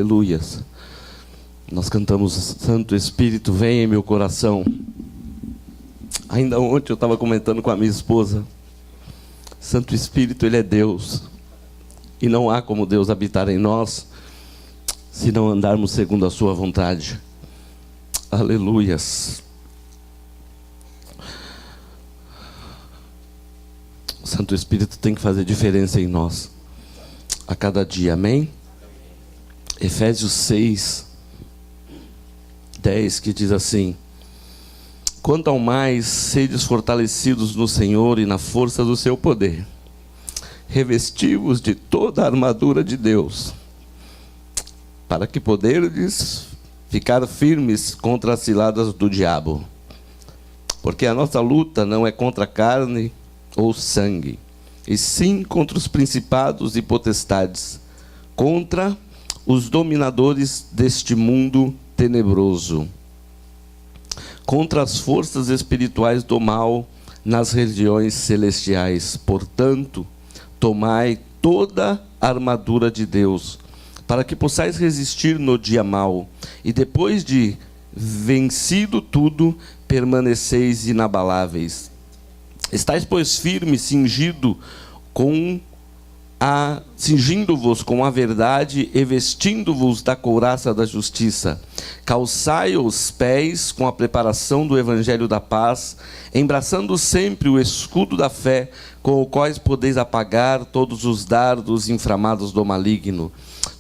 Aleluias. Nós cantamos: Santo Espírito, vem em meu coração. Ainda ontem eu estava comentando com a minha esposa: Santo Espírito, Ele é Deus. E não há como Deus habitar em nós se não andarmos segundo a sua vontade. Aleluias. O Santo Espírito tem que fazer diferença em nós a cada dia, amém? Efésios 6, 10, que diz assim: quanto ao mais, sedes fortalecidos no Senhor e na força do seu poder, revesti-vos de toda a armadura de Deus, para que poderdes ficar firmes contra as ciladas do diabo. Porque a nossa luta não é contra a carne ou sangue, e sim contra os principados e potestades, contra os dominadores deste mundo tenebroso, contra as forças espirituais do mal nas regiões celestiais. Portanto, tomai toda a armadura de Deus, para que possais resistir no dia mau, e depois de vencido tudo, permaneceis inabaláveis. Estais, pois, firmes, cingindo-vos com a verdade e vestindo-vos da couraça da justiça. Calçai os pés com a preparação do evangelho da paz, embraçando sempre o escudo da fé, com o qual podeis apagar todos os dardos inflamados do maligno.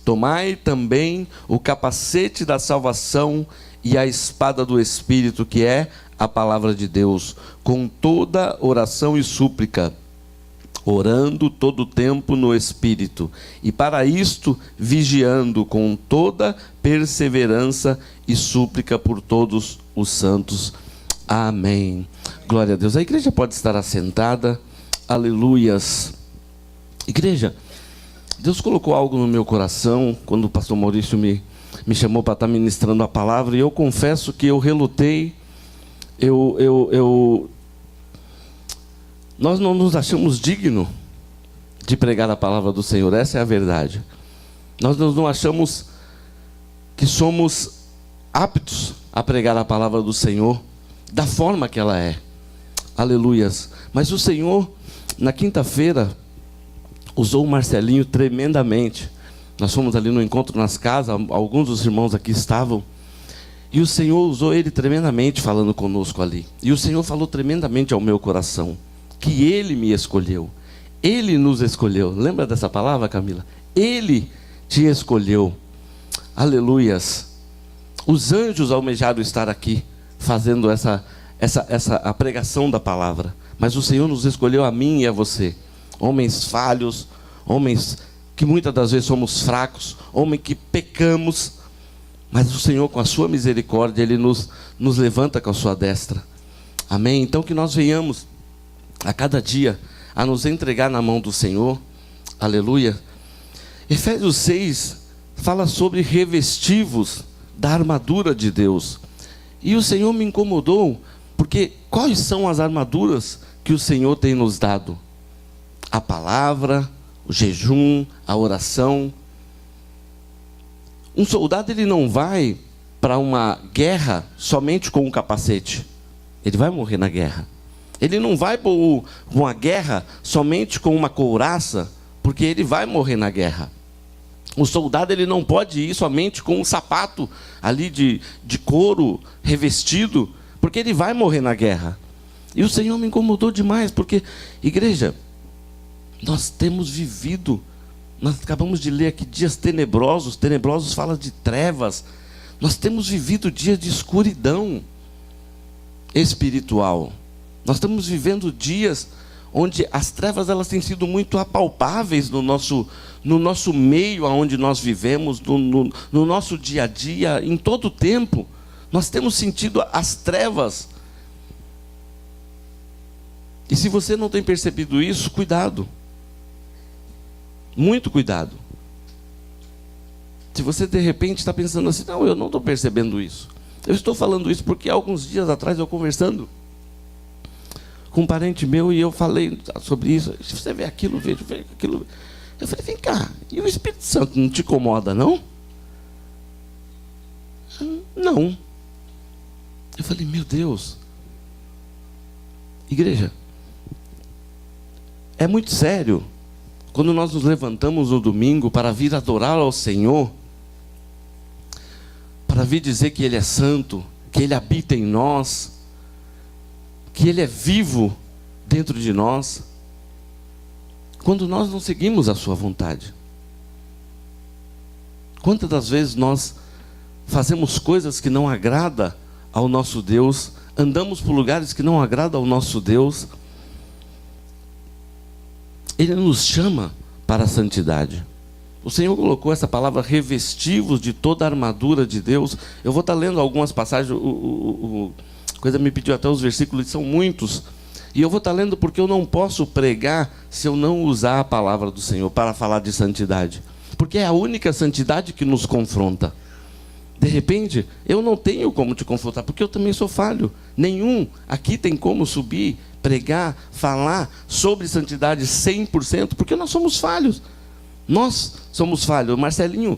Tomai também o capacete da salvação e a espada do Espírito, que é a palavra de Deus, com toda oração e súplica, orando todo o tempo no Espírito, e para isto vigiando com toda perseverança e súplica por todos os santos. Amém. Glória a Deus. A igreja pode estar assentada. Aleluias. Igreja, Deus colocou algo no meu coração quando o pastor Maurício me chamou para estar ministrando a palavra, e eu confesso que eu relutei. Nós não nos achamos dignos de pregar a palavra do Senhor, essa é a verdade. Nós não achamos que somos aptos a pregar a palavra do Senhor da forma que ela é. Aleluias. Mas o Senhor, na quinta-feira, usou o Marcelinho tremendamente. Nós fomos ali no encontro nas casas, alguns dos irmãos aqui estavam, e o Senhor usou ele tremendamente falando conosco ali. E o Senhor falou tremendamente ao meu coração que Ele me escolheu. Ele nos escolheu. Lembra dessa palavra, Camila? Ele te escolheu. Aleluias. Os anjos almejaram estar aqui, fazendo a pregação da palavra. Mas o Senhor nos escolheu, a mim e a você. Homens falhos, homens que muitas das vezes somos fracos, homens que pecamos, mas o Senhor, com a sua misericórdia, Ele nos levanta com a sua destra. Amém? Então que nós venhamos a cada dia a nos entregar na mão do Senhor. Aleluia. Efésios 6 fala sobre revestivos da armadura de Deus. E o Senhor me incomodou, porque quais são as armaduras que o Senhor tem nos dado? A palavra, o jejum, a oração. Um soldado, ele não vai para uma guerra somente com um capacete. Ele vai morrer na guerra. Ele não vai para uma guerra somente com uma couraça, porque ele vai morrer na guerra. O soldado, ele não pode ir somente com um sapato ali de couro revestido, porque ele vai morrer na guerra. E o Senhor me incomodou demais, porque, igreja, nós temos vivido, nós acabamos de ler aqui dias tenebrosos. Tenebrosos fala de trevas. Nós temos vivido dias de escuridão espiritual. Nós estamos vivendo dias onde as trevas, elas têm sido muito apalpáveis no nosso meio, aonde nós vivemos, no nosso dia a dia, em todo o tempo. Nós temos sentido as trevas. E se você não tem percebido isso, cuidado. Muito cuidado. Se você de repente está pensando assim: não, eu não estou percebendo isso. Eu estou falando isso porque alguns dias atrás eu conversando com um parente meu, e eu falei sobre isso. Se você vê aquilo, veja aquilo. Eu falei: vem cá, e o Espírito Santo não te incomoda, não? Não. Eu falei, meu Deus. Igreja, é muito sério quando nós nos levantamos no domingo para vir adorar ao Senhor, para vir dizer que Ele é santo, que Ele habita em nós, que Ele é vivo dentro de nós, quando nós não seguimos a sua vontade. Quantas das vezes nós fazemos coisas que não agradam ao nosso Deus, andamos por lugares que não agradam ao nosso Deus. Ele nos chama para a santidade. O Senhor colocou essa palavra, revestivos de toda a armadura de Deus. Eu vou estar lendo algumas passagens, coisa me pediu até os versículos, são muitos. E eu vou estar lendo porque eu não posso pregar se eu não usar a palavra do Senhor para falar de santidade. Porque é a única santidade que nos confronta. De repente, eu não tenho como te confrontar, porque eu também sou falho. Nenhum aqui tem como subir, pregar, falar sobre santidade 100%, porque nós somos falhos. Nós somos falhos. Marcelinho,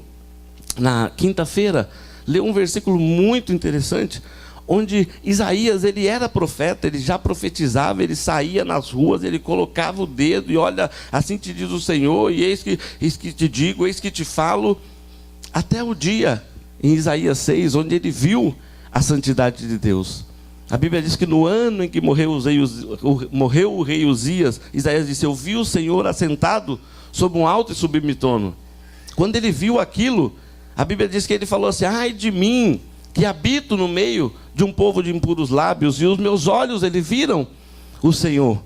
na quinta-feira, leu um versículo muito interessante, onde Isaías, ele era profeta, ele já profetizava, ele saía nas ruas, ele colocava o dedo e olha, assim te diz o Senhor, e eis que te digo, eis que te falo, até o dia, em Isaías 6, onde ele viu a santidade de Deus. A Bíblia diz que no ano em que morreu o rei Uzias, Isaías disse, eu vi o Senhor assentado sobre um alto e sublime trono. Quando ele viu aquilo, a Bíblia diz que ele falou assim, ai de mim, que habito no meio de um povo de impuros lábios, e os meus olhos, eles viram o Senhor.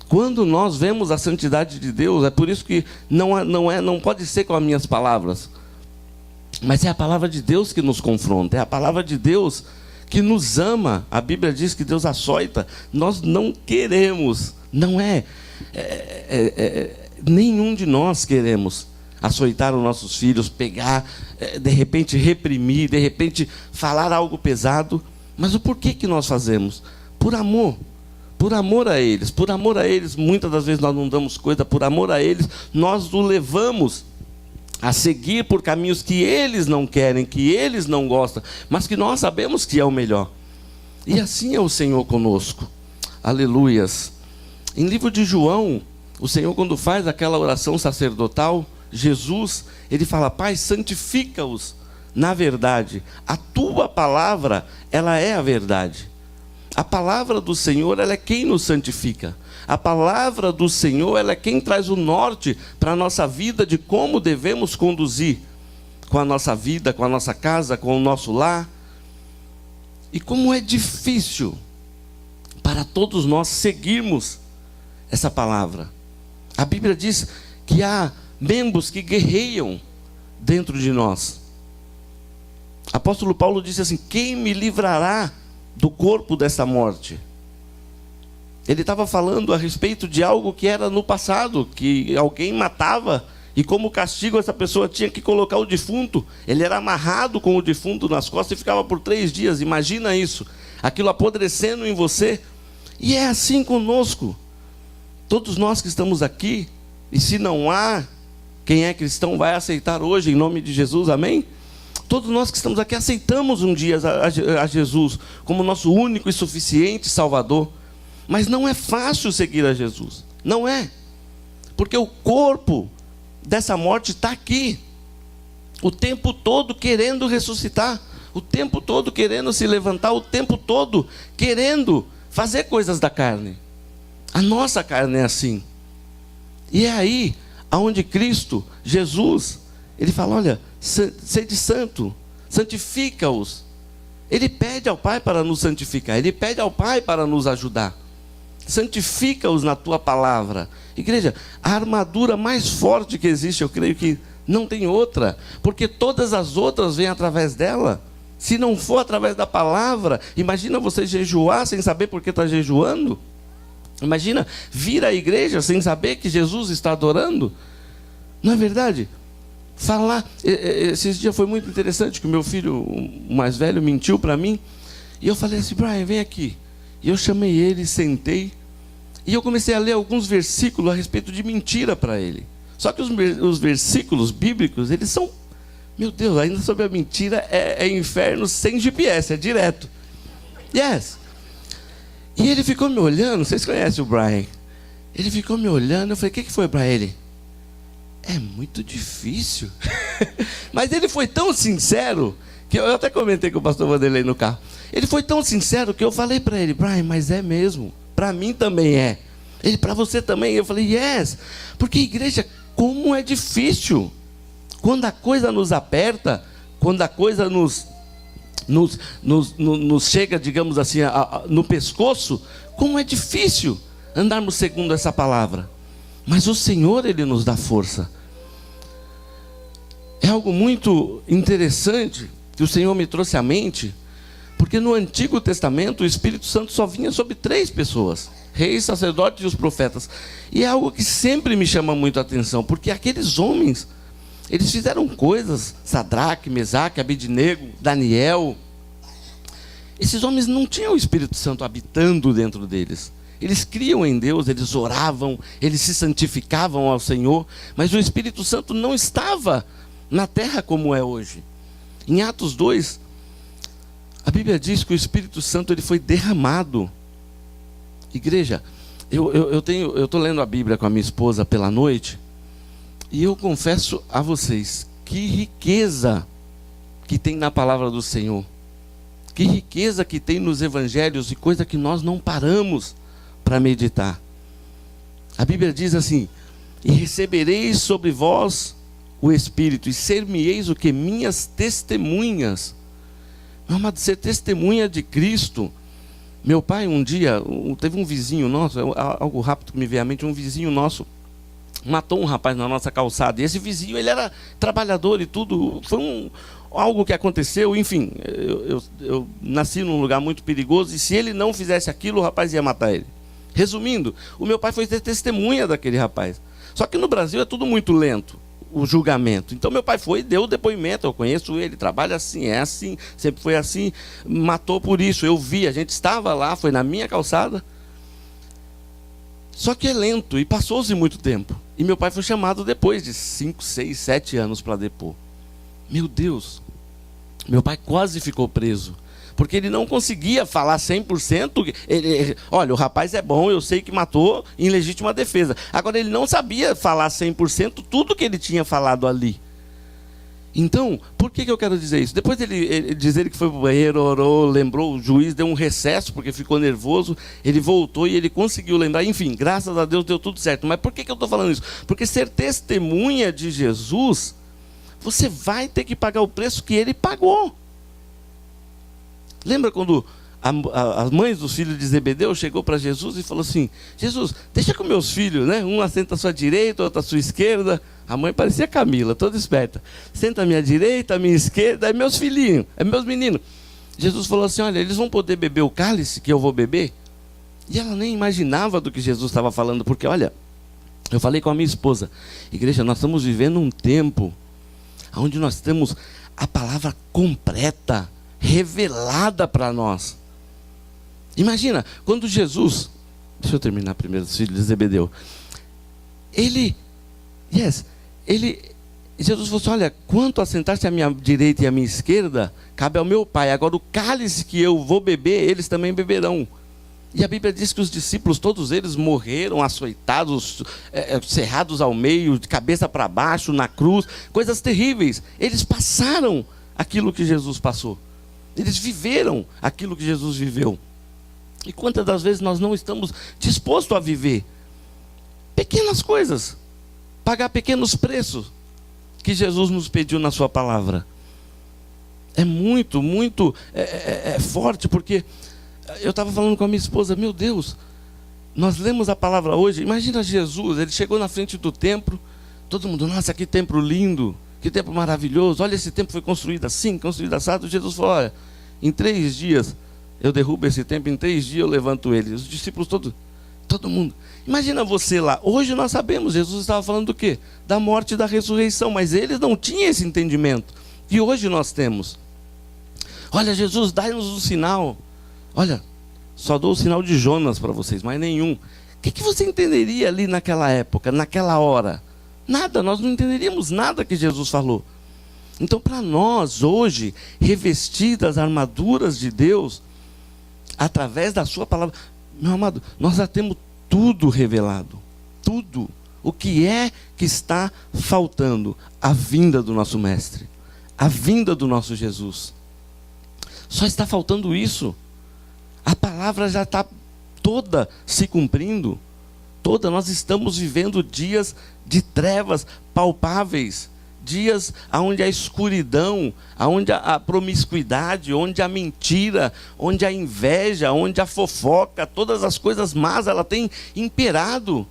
Quando nós vemos a santidade de Deus, é por isso que não pode ser com as minhas palavras, mas é a palavra de Deus que nos confronta, é a palavra de Deus que nos ama. A Bíblia diz que Deus açoita, nós não queremos, nenhum de nós queremos açoitar os nossos filhos, pegar, de repente reprimir, de repente falar algo pesado. Mas o porquê que nós fazemos? Por amor a eles, muitas das vezes nós não damos coisa, por amor a eles, nós o levamos a seguir por caminhos que eles não querem, que eles não gostam, mas que nós sabemos que é o melhor. E assim é o Senhor conosco. Aleluias. Em livro de João, o Senhor, quando faz aquela oração sacerdotal, Jesus, ele fala, Pai, santifica-os na verdade. A tua palavra, ela é a verdade. A palavra do Senhor, ela é quem nos santifica. A palavra do Senhor, ela é quem traz o norte para a nossa vida, de como devemos conduzir com a nossa vida, com a nossa casa, com o nosso lar. E como é difícil para todos nós seguirmos essa palavra. A Bíblia diz que há membros que guerreiam dentro de nós. Apóstolo Paulo disse assim, quem me livrará do corpo dessa morte? Ele estava falando a respeito de algo que era no passado, que alguém matava, e como castigo essa pessoa tinha que colocar o defunto. Ele era amarrado com o defunto nas costas e ficava por 3 dias. Imagina isso, aquilo apodrecendo em você. E é assim conosco. Todos nós que estamos aqui, e se não há quem é cristão, vai aceitar hoje, em nome de Jesus, amém? Todos nós que estamos aqui aceitamos um dia a Jesus como nosso único e suficiente Salvador. Mas não é fácil seguir a Jesus. Não é. Porque o corpo dessa morte está aqui. O tempo todo querendo ressuscitar. O tempo todo querendo se levantar. O tempo todo querendo fazer coisas da carne. A nossa carne é assim. E é aí aonde Cristo, Jesus, ele fala, olha, sede santo, santifica-os. Ele pede ao Pai para nos santificar. Ele pede ao Pai para nos ajudar. Santifica-os na tua palavra. Igreja, a armadura mais forte que existe, eu creio que não tem outra, porque todas as outras vêm através dela. Se não for através da palavra, imagina você jejuar sem saber por que está jejuando. Imagina vir à igreja sem saber que Jesus está adorando. Não é verdade? Falar, esses dias foi muito interessante, que o meu filho, o mais velho, mentiu para mim, e eu falei assim, Brian, vem aqui. E eu chamei ele, sentei, e eu comecei a ler alguns versículos a respeito de mentira para ele. Só que os versículos bíblicos, eles são Meu Deus, ainda sobre a mentira é inferno sem GPS, é direto. Yes. E ele ficou me olhando, vocês conhecem o Brian? Ele ficou me olhando, eu falei, o que foi para ele? É muito difícil. Mas ele foi tão sincero, que eu até comentei com o pastor Vanderlei no carro. Ele foi tão sincero que eu falei para ele, Brian, mas é mesmo, para mim também é. Ele, para você também? Eu falei, yes. Porque igreja, como é difícil. Quando a coisa nos aperta, quando a coisa nos chega, digamos assim, no pescoço, como é difícil andarmos segundo essa palavra. Mas o Senhor, Ele nos dá força. É algo muito interessante que o Senhor me trouxe à mente, porque no Antigo Testamento o Espírito Santo só vinha sobre 3 pessoas: reis, sacerdotes e os profetas. E é algo que sempre me chama muito a atenção, porque aqueles homens, eles fizeram coisas, Sadraque, Mesaque, Abednego, Daniel. Esses homens não tinham o Espírito Santo habitando dentro deles. Eles criam em Deus, eles oravam, eles se santificavam ao Senhor, mas o Espírito Santo não estava na terra como é hoje. Em Atos 2, a Bíblia diz que o Espírito Santo ele foi derramado. Igreja, eu estou lendo a Bíblia com a minha esposa pela noite, e eu confesso a vocês, que riqueza que tem na palavra do Senhor, que riqueza que tem nos evangelhos, e coisa que nós não paramos para meditar. A Bíblia diz assim: e recebereis sobre vós o Espírito, e ser-me-eis o que? Minhas testemunhas. Meu amado, ser testemunha de Cristo. Meu pai um dia, teve um vizinho nosso, algo rápido que me veio à mente, um vizinho nosso matou um rapaz na nossa calçada, e esse vizinho, ele era trabalhador e tudo, foi algo que aconteceu, enfim, eu nasci num lugar muito perigoso, e se ele não fizesse aquilo, o rapaz ia matar ele. Resumindo, o meu pai foi ter testemunha daquele rapaz. Só que no Brasil é tudo muito lento, o julgamento. Então meu pai foi e deu o depoimento, eu conheço ele, trabalha assim, é assim, sempre foi assim, matou por isso, eu vi, a gente estava lá, foi na minha calçada. Só que é lento, e passou-se muito tempo. E meu pai foi chamado depois de 5, 6, 7 anos para depor. Meu Deus, meu pai quase ficou preso, porque ele não conseguia falar 100%. Olha, o rapaz é bom, eu sei que matou em legítima defesa. Agora, ele não sabia falar 100% tudo que ele tinha falado ali. Então, por que eu quero dizer isso? Depois dele dizer que foi para o banheiro, orou, lembrou, o juiz deu um recesso porque ficou nervoso, ele voltou e ele conseguiu lembrar. Enfim, graças a Deus deu tudo certo. Mas por que eu estou falando isso? Porque ser testemunha de Jesus, você vai ter que pagar o preço que ele pagou. Lembra quando as mães dos filhos de Zebedeu chegou para Jesus e falou assim: Jesus, deixa com meus filhos, né? Um assenta à sua direita, outro à sua esquerda. A mãe parecia Camila, toda esperta. Senta à minha direita, à minha esquerda, é meus filhinhos, é meus meninos. Jesus falou assim: olha, eles vão poder beber o cálice que eu vou beber? E ela nem imaginava do que Jesus estava falando, porque olha, eu falei com a minha esposa, igreja, nós estamos vivendo um tempo onde nós temos a palavra completa, revelada para nós. Imagina, quando Jesus, deixa eu terminar primeiro, os filhos de Zebedeu, Jesus falou assim: olha, quanto a sentar-se à minha direita e à minha esquerda, cabe ao meu Pai. Agora o cálice que eu vou beber, eles também beberão. E a Bíblia diz que os discípulos, todos eles morreram açoitados, cerrados ao meio, de cabeça para baixo, na cruz, coisas terríveis. Eles passaram aquilo que Jesus passou. Eles viveram aquilo que Jesus viveu. E quantas das vezes nós não estamos dispostos a viver pequenas coisas, pagar pequenos preços que Jesus nos pediu na sua palavra? É muito, muito forte, porque eu estava falando com a minha esposa, meu Deus, nós lemos a palavra hoje, imagina Jesus, ele chegou na frente do templo, todo mundo, nossa, que templo lindo, que templo maravilhoso, olha, esse templo foi construído assim, construído assado. Jesus falou: olha, em 3 dias eu derrubo esse templo, em 3 dias eu levanto ele. Os discípulos, todo mundo. Imagina você lá, hoje nós sabemos, Jesus estava falando do quê? Da morte e da ressurreição, mas eles não tinham esse entendimento, que hoje nós temos. Olha, Jesus, dai-nos um sinal. Olha, só dou o sinal de Jonas para vocês, mais nenhum. O que você entenderia ali naquela época, naquela hora? Nada, nós não entenderíamos nada que Jesus falou. Então, para nós, hoje, revestidos das armaduras de Deus, através da sua palavra, meu amado, nós já temos tudo revelado. Tudo. O que é que está faltando? A vinda do nosso Mestre. A vinda do nosso Jesus. Só está faltando isso. A palavra já está toda se cumprindo. Toda. Nós estamos vivendo dias de trevas palpáveis. Dias onde a escuridão, onde a promiscuidade, onde a mentira, onde a inveja, onde a fofoca, todas as coisas más, ela tem imperado.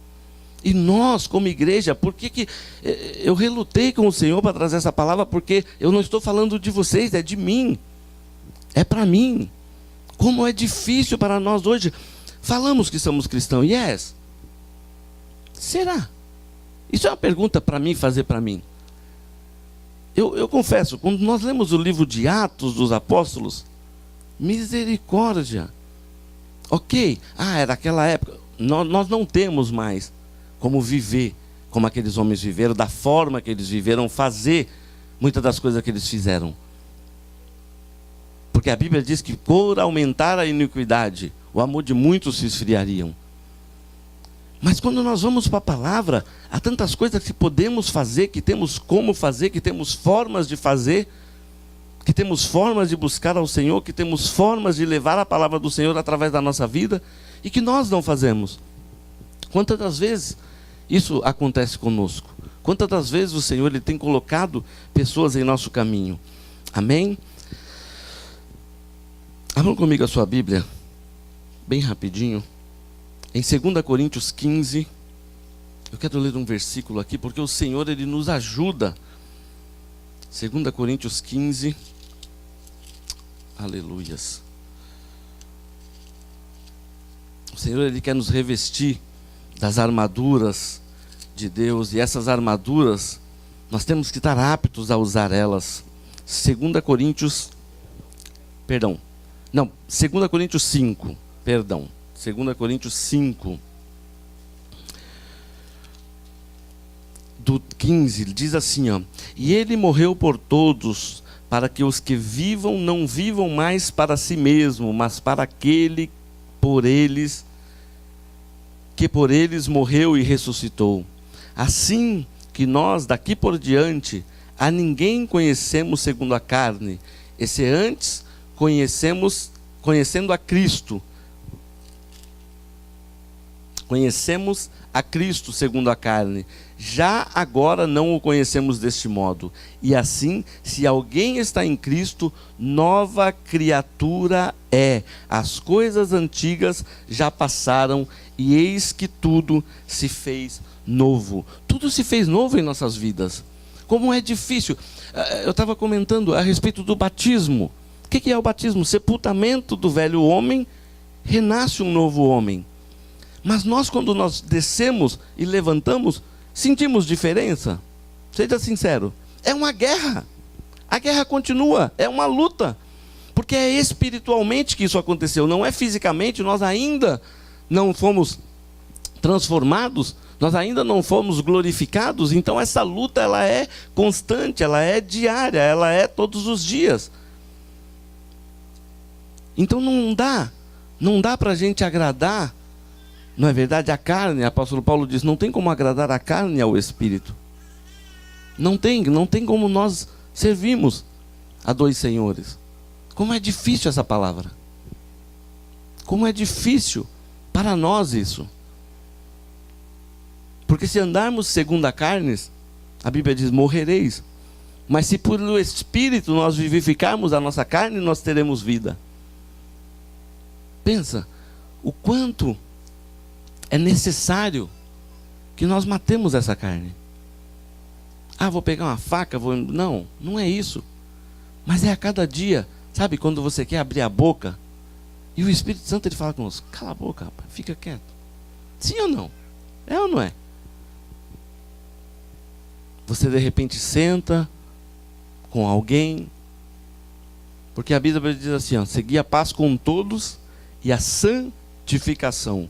E nós, como igreja, por que eu relutei com o Senhor para trazer essa palavra? Porque eu não estou falando de vocês, é de mim. É para mim. Como é difícil para nós hoje. Falamos que somos cristãos, yes. Será? Isso é uma pergunta para mim, fazer para mim. Eu confesso, quando nós lemos o livro de Atos dos Apóstolos, misericórdia. Ok, era aquela época. Nós não temos mais como viver como aqueles homens viveram, da forma que eles viveram, fazer muitas das coisas que eles fizeram. Porque a Bíblia diz que por aumentar a iniquidade, o amor de muitos se esfriariam. Mas quando nós vamos para a palavra, há tantas coisas que podemos fazer, que temos como fazer, que temos formas de fazer, que temos formas de buscar ao Senhor, que temos formas de levar a palavra do Senhor através da nossa vida, e que nós não fazemos. Quantas das vezes isso acontece conosco? Quantas das vezes o Senhor ele tem colocado pessoas em nosso caminho? Amém? Abram comigo a sua Bíblia, bem rapidinho. Em 2 Coríntios 15, eu quero ler um versículo aqui, porque o Senhor ele nos ajuda. 2 Coríntios 15, aleluias. O Senhor ele quer nos revestir das armaduras de Deus, e essas armaduras, nós temos que estar aptos a usar elas. 2 Coríntios 5, perdão. 2 Coríntios 5, do 15, diz assim, e ele morreu por todos, para que os que vivam não vivam mais para si mesmo, mas para aquele que por eles morreu e ressuscitou. Assim que nós daqui por diante a ninguém conhecemos segundo a carne, e se antes conhecendo a Cristo, conhecemos a Cristo segundo a carne, já agora não o conhecemos deste modo. E assim, se alguém está em Cristo, nova criatura é. As coisas antigas já passaram, e eis que tudo se fez novo. Tudo se fez novo em nossas vidas. Como é difícil. Eu estava comentando a respeito do batismo. O que é o batismo? Sepultamento do velho homem, renasce um novo homem. Mas nós, quando nós descemos e levantamos, sentimos diferença? Seja sincero. É uma guerra. A guerra continua. É uma luta. Porque é espiritualmente que isso aconteceu. Não é fisicamente. Nós ainda não fomos transformados. Nós ainda não fomos glorificados. Então essa luta ela é constante. Ela é diária. Ela é todos os dias. Então não dá para a gente agradar. Não é verdade? A carne, o apóstolo Paulo diz, não tem como agradar a carne ao Espírito. Não tem como nós servirmos a dois senhores. Como é difícil essa palavra. Como é difícil para nós isso. Porque se andarmos segundo a carne, a Bíblia diz, morrereis. Mas se por o Espírito nós vivificarmos a nossa carne, nós teremos vida. Pensa, o quanto é necessário que nós matemos essa carne. Vou pegar uma faca, não é isso. Mas é a cada dia, sabe, quando você quer abrir a boca, e o Espírito Santo ele fala conosco, cala a boca, rapaz, fica quieto. Sim ou não? É ou não é? Você de repente senta com alguém, porque a Bíblia diz assim, seguir a paz com todos e a santificação.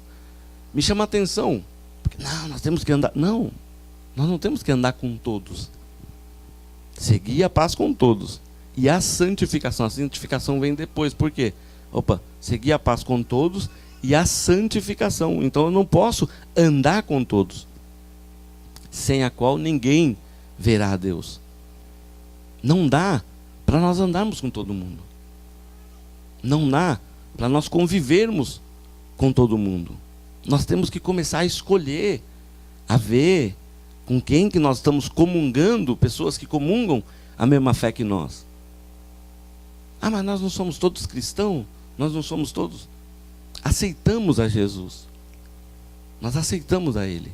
Me chama a atenção, porque nós temos que andar. Não, nós não temos que andar com todos. Segui a paz com todos. E a santificação vem depois. Por quê? Segui a paz com todos e a santificação. Então eu não posso andar com todos, sem a qual ninguém verá a Deus. Não dá para nós andarmos com todo mundo. Não dá para nós convivermos com todo mundo. Nós temos que começar a escolher, a ver com quem que nós estamos comungando, pessoas que comungam a mesma fé que nós. Mas nós não somos todos cristãos? Nós não somos todos? Aceitamos a Jesus. Nós aceitamos a Ele.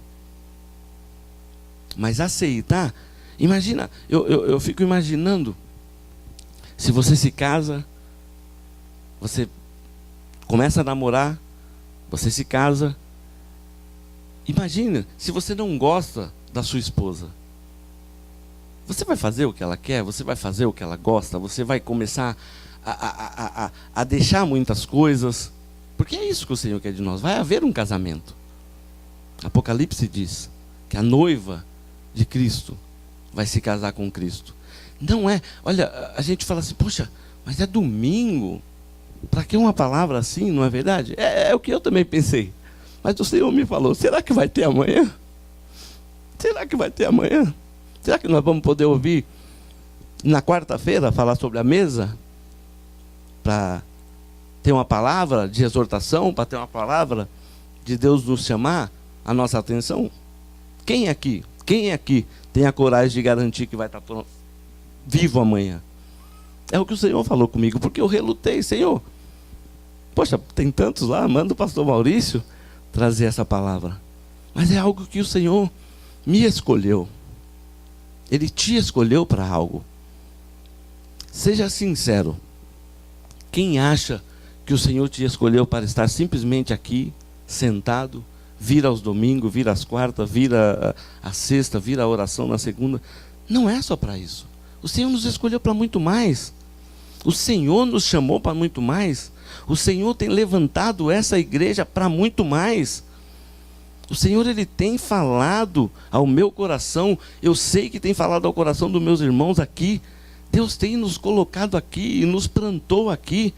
Mas aceitar, imagina, eu fico imaginando, se você se casa, você começa a namorar, você se casa, imagina, se você não gosta da sua esposa, você vai fazer o que ela quer, você vai fazer o que ela gosta, você vai começar a deixar muitas coisas, porque é isso que o Senhor quer de nós. Vai haver um casamento. Apocalipse diz que a noiva de Cristo vai se casar com Cristo. Não é, olha, a gente fala assim, poxa, mas é domingo, para que uma palavra assim, não é verdade? É o que eu também pensei. Mas o Senhor me falou, será que vai ter amanhã? Será que vai ter amanhã? Será que nós vamos poder ouvir na quarta-feira falar sobre a mesa? Para ter uma palavra de exortação, para ter uma palavra de Deus nos chamar a nossa atenção? Quem aqui tem a coragem de garantir que vai estar vivo amanhã? É o que o Senhor falou comigo, porque eu relutei, Senhor. Poxa, tem tantos lá, manda o pastor Maurício trazer essa palavra. Mas é algo que o Senhor me escolheu. Ele te escolheu para algo. Seja sincero. Quem acha que o Senhor te escolheu para estar simplesmente aqui, sentado, vir aos domingos, vir às quartas, vir à sexta, vir à oração na segunda? Não é só para isso. O Senhor nos escolheu para muito mais. O Senhor nos chamou para muito mais. O Senhor tem levantado essa igreja para muito mais. O Senhor, Ele tem falado ao meu coração. Eu sei que tem falado ao coração dos meus irmãos aqui. Deus tem nos colocado aqui e nos plantou aqui.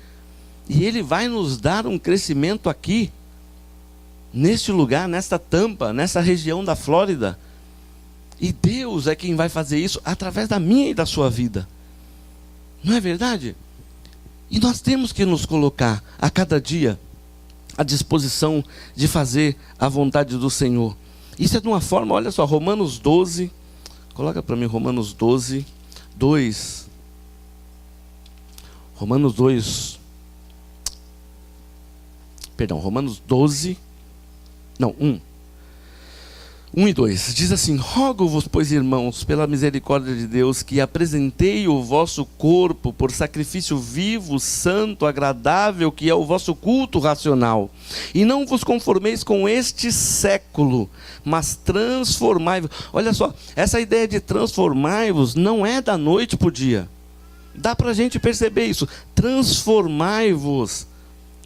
E Ele vai nos dar um crescimento aqui, neste lugar, nesta tampa, nessa região da Flórida. E Deus é quem vai fazer isso através da minha e da sua vida. Não é verdade? E nós temos que nos colocar a cada dia à disposição de fazer a vontade do Senhor. Isso é de uma forma, olha só, Romanos 12, coloca para mim Romanos 12, 2. Romanos 12, não, 1. 1 e 2, diz assim: rogo-vos, pois, irmãos, pela misericórdia de Deus, que apresentei o vosso corpo por sacrifício vivo, santo, agradável, que é o vosso culto racional. E não vos conformeis com este século, mas transformai-vos. Olha só, essa ideia de transformai-vos não é da noite para o dia. Dá para a gente perceber isso. Transformai-vos.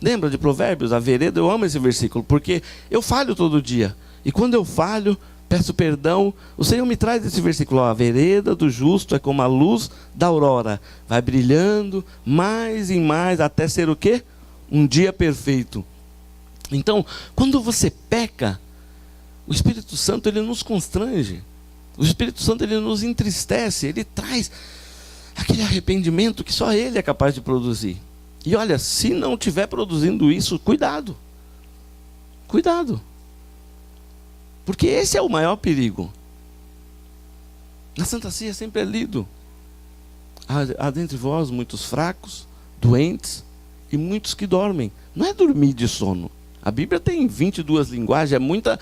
Lembra de Provérbios, a vereda? Eu amo esse versículo, porque eu falho todo dia. E quando eu falho, peço perdão, o Senhor me traz esse versículo: a vereda do justo é como a luz da aurora, vai brilhando mais e mais até ser o quê? Um dia perfeito. Então, quando você peca, o Espírito Santo, ele nos constrange. O Espírito Santo, ele nos entristece, ele traz aquele arrependimento que só Ele é capaz de produzir. E olha, se não estiver produzindo isso, cuidado. Cuidado. Porque esse é o maior perigo. Na Santa Ceia sempre é lido: há dentre vós muitos fracos, doentes e muitos que dormem. Não é dormir de sono. A Bíblia tem 22 linguagens, é muita.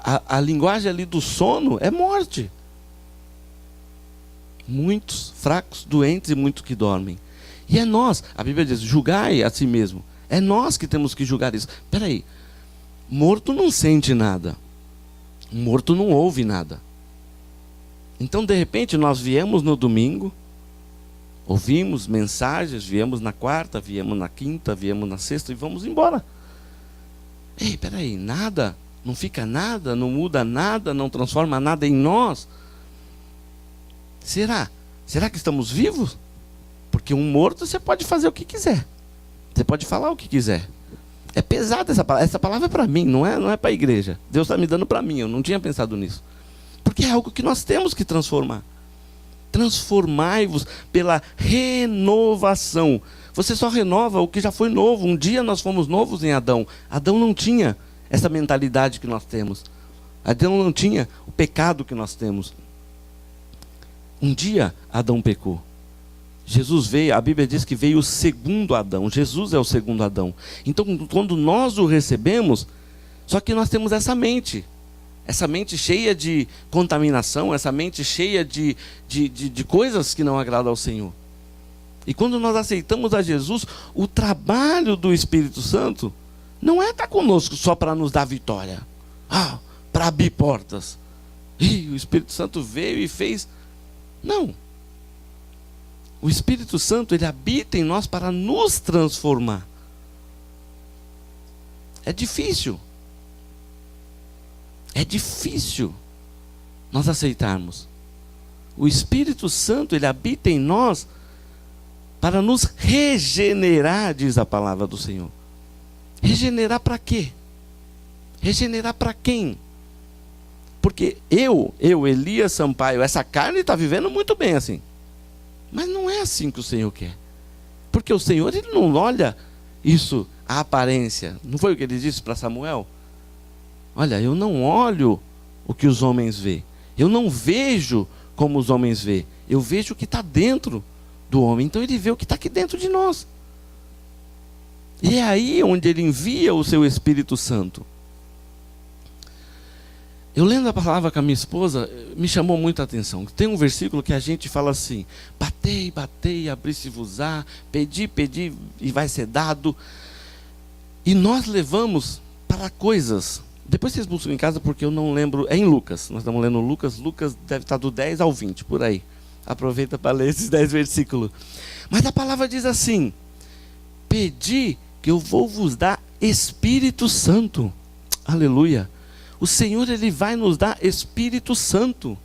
A linguagem ali do sono é morte. Muitos fracos, doentes e muitos que dormem. E é nós, a Bíblia diz: julgai a si mesmo. É nós que temos que julgar isso. Espera aí, morto não sente nada. Morto não ouve nada. Então, de repente, nós viemos no domingo, ouvimos mensagens, viemos na quarta, viemos na quinta, viemos na sexta e vamos embora. Ei, peraí, nada, não fica nada, não muda nada, não transforma nada em nós. Será? Será que estamos vivos? Porque um morto você pode fazer o que quiser. Você pode falar o que quiser. É pesada essa palavra. Essa palavra é para mim, não é para a igreja. Deus está me dando para mim, eu não tinha pensado nisso. Porque é algo que nós temos que transformar. Transformai-vos pela renovação. Você só renova o que já foi novo. Um dia nós fomos novos em Adão. Adão não tinha essa mentalidade que nós temos. Adão não tinha o pecado que nós temos. Um dia Adão pecou. Jesus veio, a Bíblia diz que veio o segundo Adão. Jesus é o segundo Adão. Então, quando nós o recebemos, só que nós temos essa mente cheia de contaminação, essa mente cheia de coisas que não agradam ao Senhor. E quando nós aceitamos a Jesus, o trabalho do Espírito Santo não é estar conosco só para nos dar vitória, para abrir portas. E o Espírito Santo veio e fez. Não. O Espírito Santo, ele habita em nós para nos transformar. É difícil. É difícil nós aceitarmos. O Espírito Santo, ele habita em nós para nos regenerar, diz a palavra do Senhor. Regenerar para quê? Regenerar para quem? Porque eu, Elias Sampaio, essa carne está vivendo muito bem assim. Mas não é assim que o Senhor quer. Porque o Senhor, ele não olha isso, a aparência. Não foi o que ele disse para Samuel? Olha, eu não olho o que os homens veem. Eu não vejo como os homens veem. Eu vejo o que está dentro do homem. Então ele vê o que está aqui dentro de nós. E é aí onde ele envia o seu Espírito Santo. Eu lendo a palavra com a minha esposa, me chamou muita atenção. Tem um versículo que a gente fala assim: batei, batei, abri-se-vos-á, pedi, pedi e vai ser dado. E nós levamos para coisas. Depois vocês buscam em casa porque eu não lembro. É em Lucas, nós estamos lendo Lucas. Lucas deve estar do 10 ao 20, por aí. Aproveita para ler esses 10 versículos. Mas a palavra diz assim: pedi que eu vou vos dar Espírito Santo. Aleluia. O Senhor, ele vai nos dar Espírito Santo.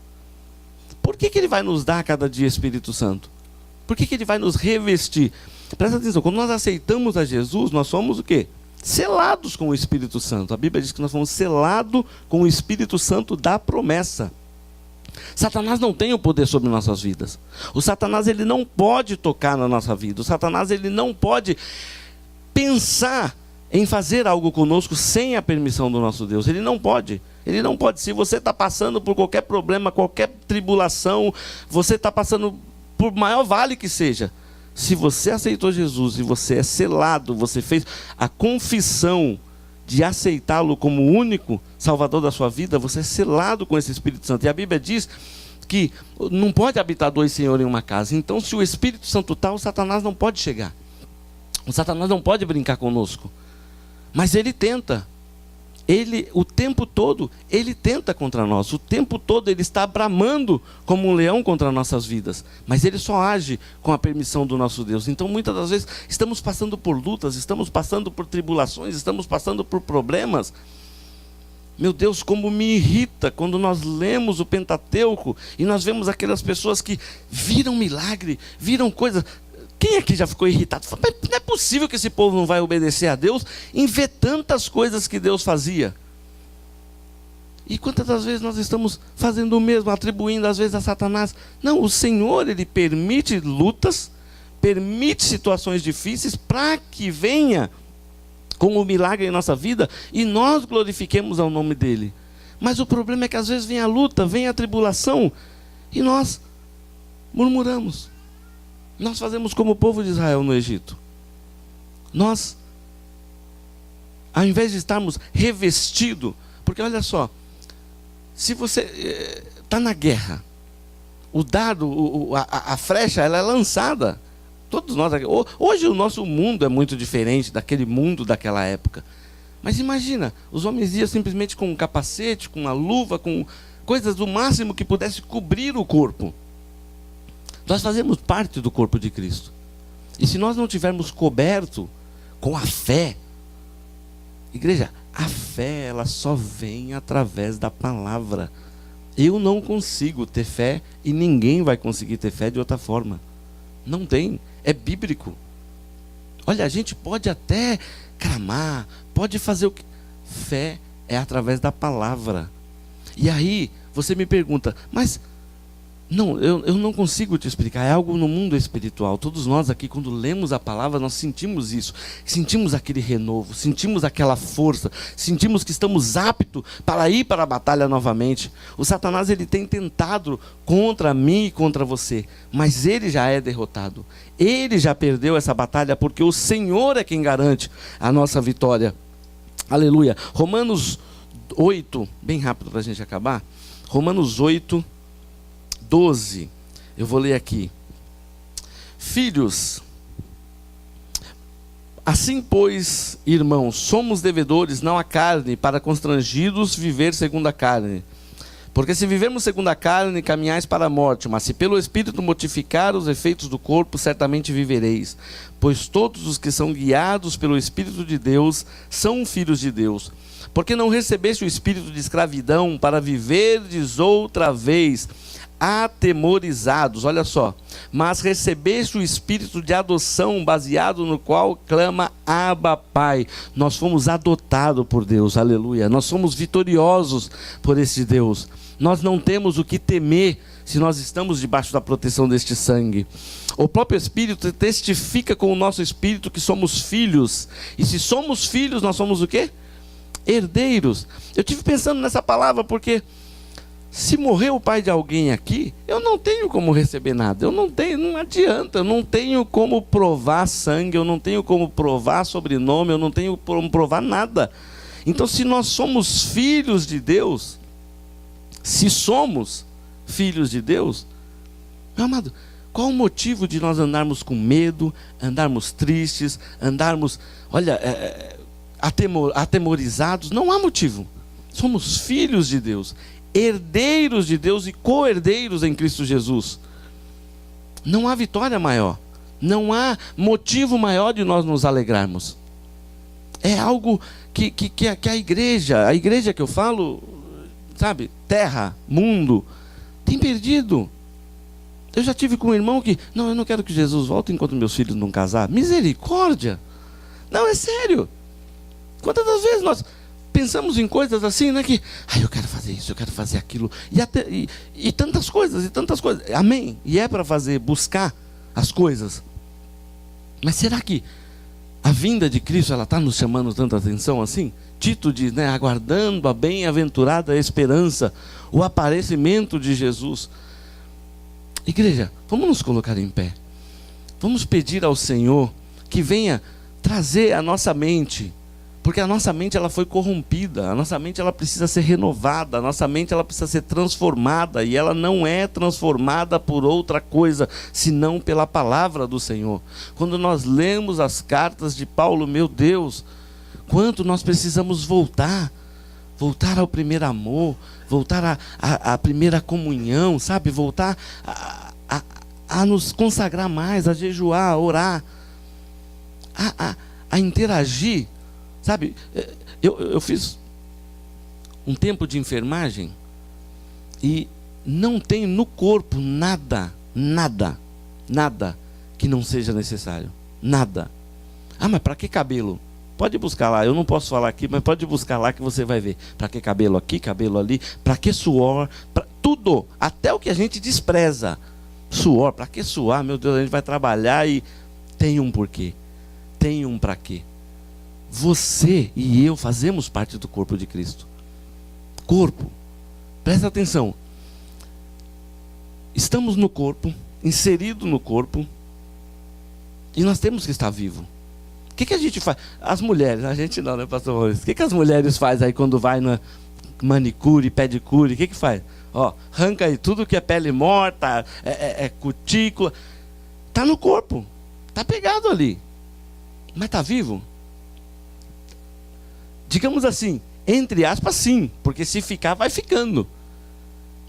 Por que ele vai nos dar a cada dia Espírito Santo? Por que ele vai nos revestir? Presta atenção, quando nós aceitamos a Jesus, nós somos o quê? Selados com o Espírito Santo. A Bíblia diz que nós fomos selados com o Espírito Santo da promessa. Satanás não tem o poder sobre nossas vidas. O Satanás, ele não pode tocar na nossa vida. O Satanás, ele não pode pensar em fazer algo conosco sem a permissão do nosso Deus. Ele não pode. Ele não pode. Se você está passando por qualquer problema, qualquer tribulação, você está passando por maior vale que seja, se você aceitou Jesus e você é selado, você fez a confissão de aceitá-lo como o único Salvador da sua vida, você é selado com esse Espírito Santo. E a Bíblia diz que não pode habitar dois senhores em uma casa. Então, se o Espírito Santo está, o Satanás não pode chegar. O Satanás não pode brincar conosco. Mas ele tenta. Ele, o tempo todo, ele tenta contra nós. O tempo todo ele está bramando como um leão contra nossas vidas. Mas ele só age com a permissão do nosso Deus. Então, muitas das vezes, estamos passando por lutas, estamos passando por tribulações, estamos passando por problemas. Meu Deus, como me irrita quando nós lemos o Pentateuco e nós vemos aquelas pessoas que viram milagre, viram coisas. Quem aqui já ficou irritado? Mas não é possível que esse povo não vai obedecer a Deus em ver tantas coisas que Deus fazia. E quantas das vezes nós estamos fazendo o mesmo, atribuindo às vezes a Satanás? Não, o Senhor, ele permite lutas, permite situações difíceis para que venha com o milagre em nossa vida e nós glorifiquemos ao nome dele. Mas o problema é que às vezes vem a luta, vem a tribulação e nós murmuramos. Nós fazemos como o povo de Israel no Egito. Nós, ao invés de estarmos revestidos, porque olha só, se você está na guerra, o dardo, a flecha, ela é lançada. Todos nós, hoje o nosso mundo é muito diferente daquele mundo daquela época. Mas imagina, os homens iam simplesmente com um capacete, com uma luva, com coisas do máximo que pudesse cobrir o corpo. Nós fazemos parte do corpo de Cristo. E se nós não tivermos coberto com a fé, igreja, a fé ela só vem através da palavra. Eu não consigo ter fé E ninguém vai conseguir ter fé de outra forma. Não tem. É bíblico. Olha, a gente pode até clamar, pode fazer o que... Fé é através da palavra. E aí, você me pergunta, mas... Não, eu não consigo te explicar, é algo no mundo espiritual. Todos nós aqui, quando lemos a palavra, nós sentimos isso. Sentimos aquele renovo, sentimos aquela força, sentimos que estamos aptos para ir para a batalha novamente. O Satanás, ele tem tentado contra mim e contra você, mas ele já é derrotado. Ele já perdeu essa batalha, porque o Senhor é quem garante a nossa vitória. Aleluia. Romanos 8, bem rápido para a gente acabar. Romanos 8, 12, eu vou ler aqui. Filhos, assim pois, irmãos, somos devedores não à carne, para constrangidos viver segundo a carne. Porque se vivermos segundo a carne, caminhais para a morte, mas se pelo Espírito mortificar os efeitos do corpo, certamente vivereis. Pois todos os que são guiados pelo Espírito de Deus são filhos de Deus. Porque não recebeste o espírito de escravidão para viverdes outra vez atemorizados, olha só, mas recebeste o espírito de adoção, baseado no qual clama Abba, Pai. Nós fomos adotados por Deus, aleluia. Nós somos vitoriosos por esse Deus. Nós não temos o que temer se nós estamos debaixo da proteção deste sangue. O próprio Espírito testifica com o nosso espírito que somos filhos. E se somos filhos, nós somos o quê? Herdeiros. Eu estive pensando nessa palavra porque se morrer o pai de alguém aqui, eu não tenho como receber nada. Eu não tenho, não adianta. Eu não tenho como provar sangue, eu não tenho como provar sobrenome, eu não tenho como provar nada. Então, se nós somos filhos de Deus, se somos filhos de Deus, meu amado, qual o motivo de nós andarmos com medo, andarmos tristes, andarmos, olha, atemorizados? Não há motivo. Somos filhos de Deus, herdeiros de Deus e co-herdeiros em Cristo Jesus. Não há vitória maior, não há motivo maior de nós nos alegrarmos. É algo que a igreja que eu falo, sabe, terra, mundo, tem perdido. Eu já tive com um irmão que, não, eu não quero que Jesus volte enquanto meus filhos não casar. Misericórdia! Não, é sério. Quantas das vezes nós pensamos em coisas assim, né, que, eu quero fazer isso, eu quero fazer aquilo, e tantas coisas, amém, e é para fazer, buscar as coisas, mas será que a vinda de Cristo, ela está nos chamando tanta atenção assim? Tito diz, né, aguardando a bem-aventurada esperança, o aparecimento de Jesus. Igreja, vamos nos colocar em pé, vamos pedir ao Senhor que venha trazer a nossa mente, porque a nossa mente, ela foi corrompida, a nossa mente, ela precisa ser renovada, a nossa mente, ela precisa ser transformada, e ela não é transformada por outra coisa, senão pela palavra do Senhor. Quando nós lemos as cartas de Paulo, meu Deus, quanto nós precisamos voltar ao primeiro amor, voltar à primeira comunhão, sabe, voltar a nos consagrar mais, a jejuar, a orar, a interagir. Sabe, eu fiz um tempo de enfermagem e não tem no corpo nada que não seja necessário. Nada. Mas para que cabelo? Pode buscar lá, eu não posso falar aqui, mas pode buscar lá que você vai ver. Para que cabelo aqui, cabelo ali, para que suor, tudo, até o que a gente despreza. Suor, para que suar? Meu Deus, a gente vai trabalhar e tem um porquê, tem um para quê. Você e eu fazemos parte do corpo de Cristo. Corpo, presta atenção. Estamos no corpo, inserido no corpo, e nós temos que estar vivo. O que a gente faz? As mulheres, a gente não, né, pastor Maurício? O que as mulheres fazem aí quando vai na manicure, pedicure? O que faz? Arranca aí tudo que é pele morta, é cutícula. Está no corpo, está pegado ali, mas está vivo? Digamos assim, entre aspas, sim, porque se ficar, vai ficando.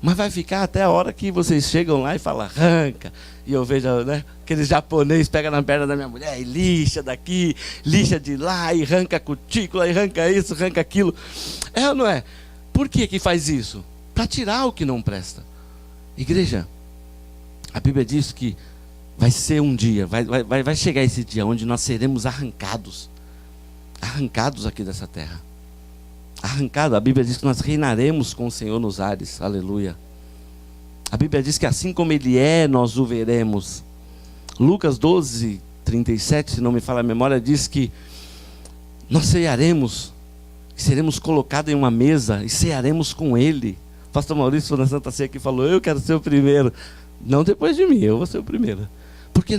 Mas vai ficar até a hora que vocês chegam lá e falam, arranca. E eu vejo, né, aqueles japoneses pegam na perna da minha mulher e lixa daqui, lixa de lá, e arranca a cutícula, e arranca isso, arranca aquilo. É ou não é? Por que faz isso? Para tirar o que não presta. Igreja, A Bíblia diz que vai ser um dia, vai chegar esse dia onde nós seremos arrancados aqui dessa terra. Arrancado, a Bíblia diz que nós reinaremos com o Senhor nos ares, aleluia. A Bíblia diz que assim como Ele é, nós o veremos. Lucas 12, 37, se não me falha a memória, diz que nós cearemos, que seremos colocados em uma mesa e cearemos com Ele. O pastor Maurício na Santa Ceia aqui falou, eu quero ser o primeiro. Não depois de mim, eu vou ser o primeiro. Porque,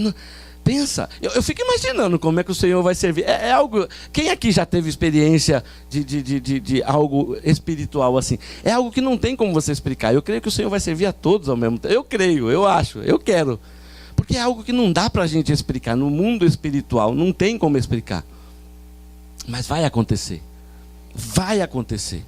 pensa, eu fico imaginando como é que o Senhor vai servir. É algo, quem aqui já teve experiência de algo espiritual assim? É algo que não tem como você explicar. Eu creio que o Senhor vai servir a todos ao mesmo tempo. Eu creio, eu acho, eu quero. Porque é algo que não dá para a gente explicar. No mundo espiritual, não tem como explicar. Mas vai acontecer. Vai acontecer.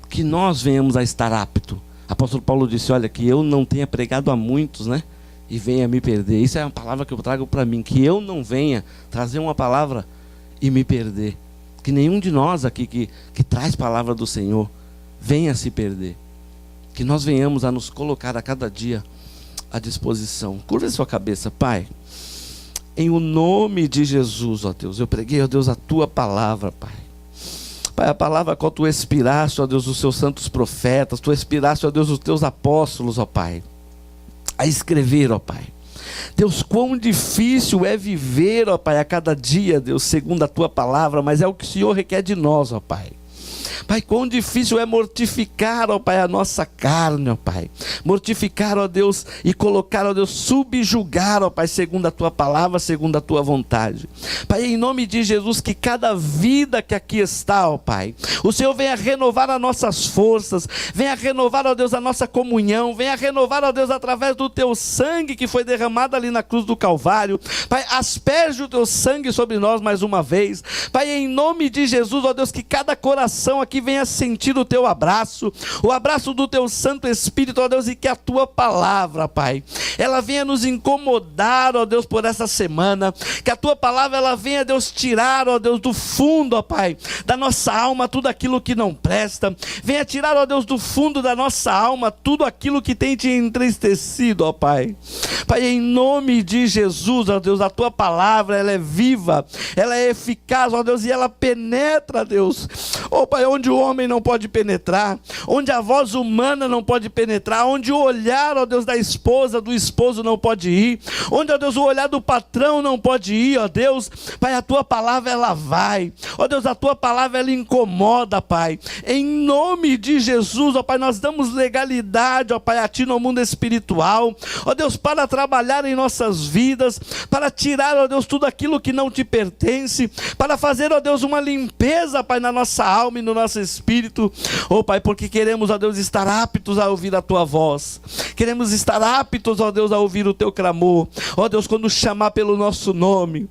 Que nós venhamos a estar apto. Apóstolo Paulo disse, olha, que eu não tenha pregado a muitos, né? E venha me perder. Isso é uma palavra que eu trago para mim. Que eu não venha trazer uma palavra e me perder. Que nenhum de nós aqui que traz palavra do Senhor venha se perder. Que nós venhamos a nos colocar a cada dia à disposição. Curva a sua cabeça, Pai. Em o nome de Jesus, ó Deus. Eu preguei, ó Deus, a tua palavra, Pai. Pai, a palavra qual tu expiraste, ó Deus, os seus santos profetas. Tu expiraste, ó Deus, os teus apóstolos, ó Pai. A escrever, ó Pai. Deus, quão difícil é viver, ó Pai, a cada dia, Deus, segundo a tua palavra, mas é o que o Senhor requer de nós, ó Pai. Pai, quão difícil é mortificar, ó Pai, a nossa carne, ó Pai. Mortificar, ó Deus, e colocar, ó Deus, subjugar, ó Pai, segundo a tua palavra, segundo a tua vontade. Pai, em nome de Jesus, que cada vida que aqui está, ó Pai, o Senhor venha renovar as nossas forças, venha renovar, ó Deus, a nossa comunhão, venha renovar, ó Deus, através do teu sangue que foi derramado ali na cruz do Calvário. Pai, asperge o teu sangue sobre nós mais uma vez. Pai, em nome de Jesus, ó Deus, que cada coração aqui venha sentir o teu abraço, o abraço do teu Santo Espírito, ó Deus, e que a tua palavra, Pai, ela venha nos incomodar, ó Deus, por essa semana, que a tua palavra, ela venha, Deus, tirar, ó Deus, do fundo, ó Pai, da nossa alma, tudo aquilo que não presta, venha tirar, ó Deus, do fundo da nossa alma, tudo aquilo que tem te entristecido, ó Pai. Pai, em nome de Jesus, ó Deus, a tua palavra, ela é viva, ela é eficaz, ó Deus, e ela penetra, Deus, ó Pai, onde o homem não pode penetrar, onde a voz humana não pode penetrar, onde o olhar, ó Deus, da esposa, do esposo não pode ir, onde, ó Deus, o olhar do patrão não pode ir, ó Deus. Pai, a tua palavra, ela vai, ó Deus, a tua palavra, ela incomoda, Pai, em nome de Jesus, ó Pai, nós damos legalidade, ó Pai, a ti no mundo espiritual, ó Deus, para trabalhar em nossas vidas, para tirar, ó Deus, tudo aquilo que não te pertence, para fazer, ó Deus, uma limpeza, Pai, na nossa alma e no nosso espírito, ó Pai, porque queremos, ó Deus, estar aptos a ouvir a tua voz, queremos estar aptos, ó Deus, a ouvir o teu clamor, ó Deus, quando chamar pelo nosso nome.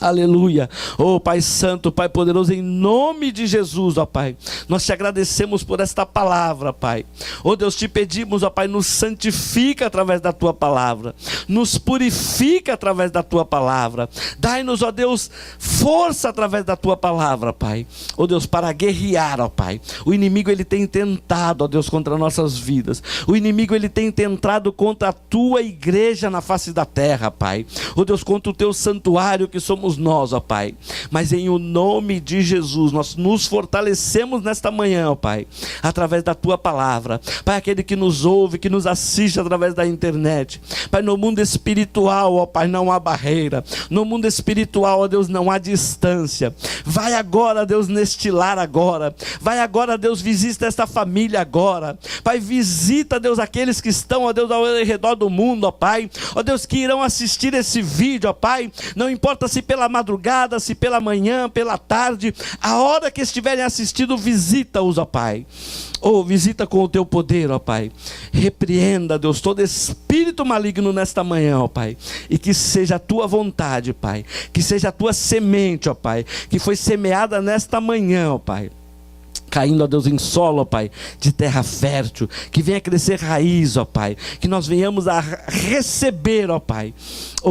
Aleluia, oh Pai Santo, Pai Poderoso, em nome de Jesus, ó Pai, nós te agradecemos por esta palavra, Pai, oh Deus, te pedimos, ó Pai, nos santifica através da tua palavra, nos purifica através da tua palavra, dai-nos, ó Deus, força através da tua palavra, Pai, ó Deus, para guerrear, ó Pai, o inimigo ele tem tentado, ó Deus, contra nossas vidas, o inimigo ele tem tentado contra a tua igreja na face da terra, Pai, ó Deus, contra o teu santuário que somos nós, ó Pai, mas em o nome de Jesus, nós nos fortalecemos nesta manhã, ó Pai, através da tua palavra, Pai, aquele que nos ouve, que nos assiste através da internet, Pai, no mundo espiritual, ó Pai, não há barreira, no mundo espiritual, ó Deus, não há distância, vai agora, Deus, neste lar agora, vai agora, Deus, visita esta família agora, Pai, visita, Deus, aqueles que estão, ó Deus, ao redor do mundo, ó Pai, ó Deus, que irão assistir esse vídeo, ó Pai, não importa se pela madrugada, se pela manhã, pela tarde, a hora que estiverem assistindo, visita-os, ó Pai. Oh, visita com o teu poder, ó Pai. Repreenda, Deus, todo espírito maligno nesta manhã, ó Pai. E que seja a tua vontade, Pai. Que seja a tua semente, ó Pai. Que foi semeada nesta manhã, ó Pai. Caindo, ó Deus, em solo, ó Pai, de terra fértil, que venha crescer raiz, ó Pai, que nós venhamos a receber, ó Pai,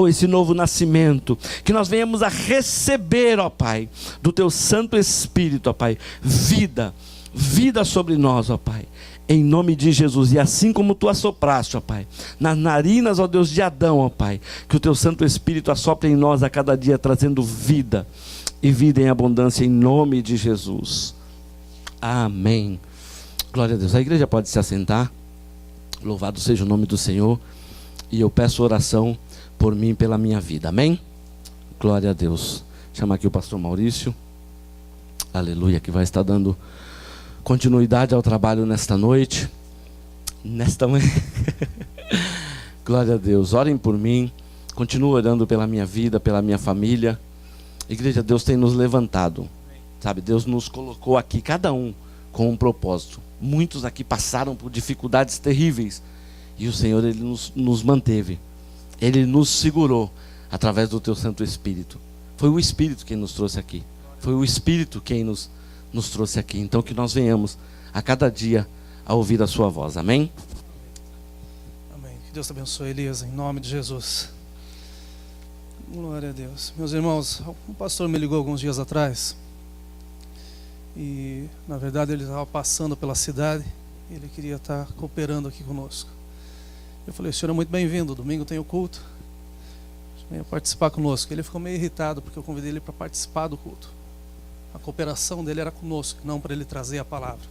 esse novo nascimento, que nós venhamos a receber, ó Pai, do teu Santo Espírito, ó Pai, vida sobre nós, ó Pai, em nome de Jesus. E assim como tu assopraste, ó Pai, nas narinas, ó Deus, de Adão, ó Pai, que o teu Santo Espírito assopre em nós a cada dia, trazendo vida e vida em abundância, em nome de Jesus. Amém. Glória a Deus. A igreja pode se assentar. Louvado seja o nome do Senhor. E eu peço oração por mim e pela minha vida. Amém? Glória a Deus. Chama aqui o pastor Maurício. Aleluia, que vai estar dando continuidade ao trabalho nesta noite, nesta manhã. Glória a Deus. Orem por mim. Continuo orando pela minha vida, pela minha família. Igreja, Deus tem nos levantado. Sabe, Deus nos colocou aqui, cada um com um propósito. Muitos aqui passaram por dificuldades terríveis. E o Senhor, Ele nos manteve. Ele nos segurou através do Teu Santo Espírito. Foi o Espírito quem nos trouxe aqui. Foi o Espírito quem nos trouxe aqui. Então que nós venhamos a cada dia a ouvir a sua voz. Amém? Amém. Que Deus te abençoe, Elias, em nome de Jesus. Glória a Deus. Meus irmãos, um pastor me ligou alguns dias atrás. E na verdade ele estava passando pela cidade. E ele queria estar cooperando aqui conosco. Eu falei, o senhor é muito bem-vindo, domingo tem o culto. Venha participar conosco. Ele ficou meio irritado porque eu convidei ele para participar do culto. A cooperação dele era conosco, não para ele trazer a palavra.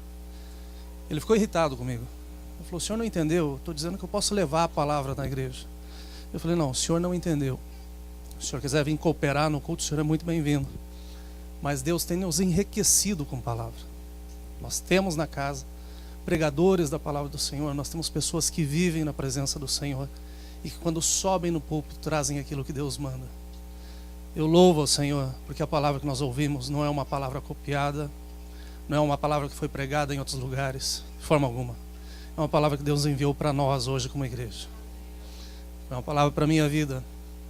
Ele ficou irritado comigo. Ele falou, o senhor não entendeu? Eu estou dizendo que eu posso levar a palavra na igreja. Eu falei, não, o senhor não entendeu. Se o senhor quiser vir cooperar no culto, o senhor é muito bem-vindo. Mas Deus tem nos enriquecido com palavra. Nós temos na casa pregadores da palavra do Senhor. Nós temos pessoas que vivem na presença do Senhor e que quando sobem no púlpito trazem aquilo que Deus manda. Eu louvo ao Senhor, porque a palavra que nós ouvimos não é uma palavra copiada, não é uma palavra que foi pregada em outros lugares, de forma alguma. É uma palavra que Deus enviou para nós hoje como igreja. É uma palavra para a minha vida,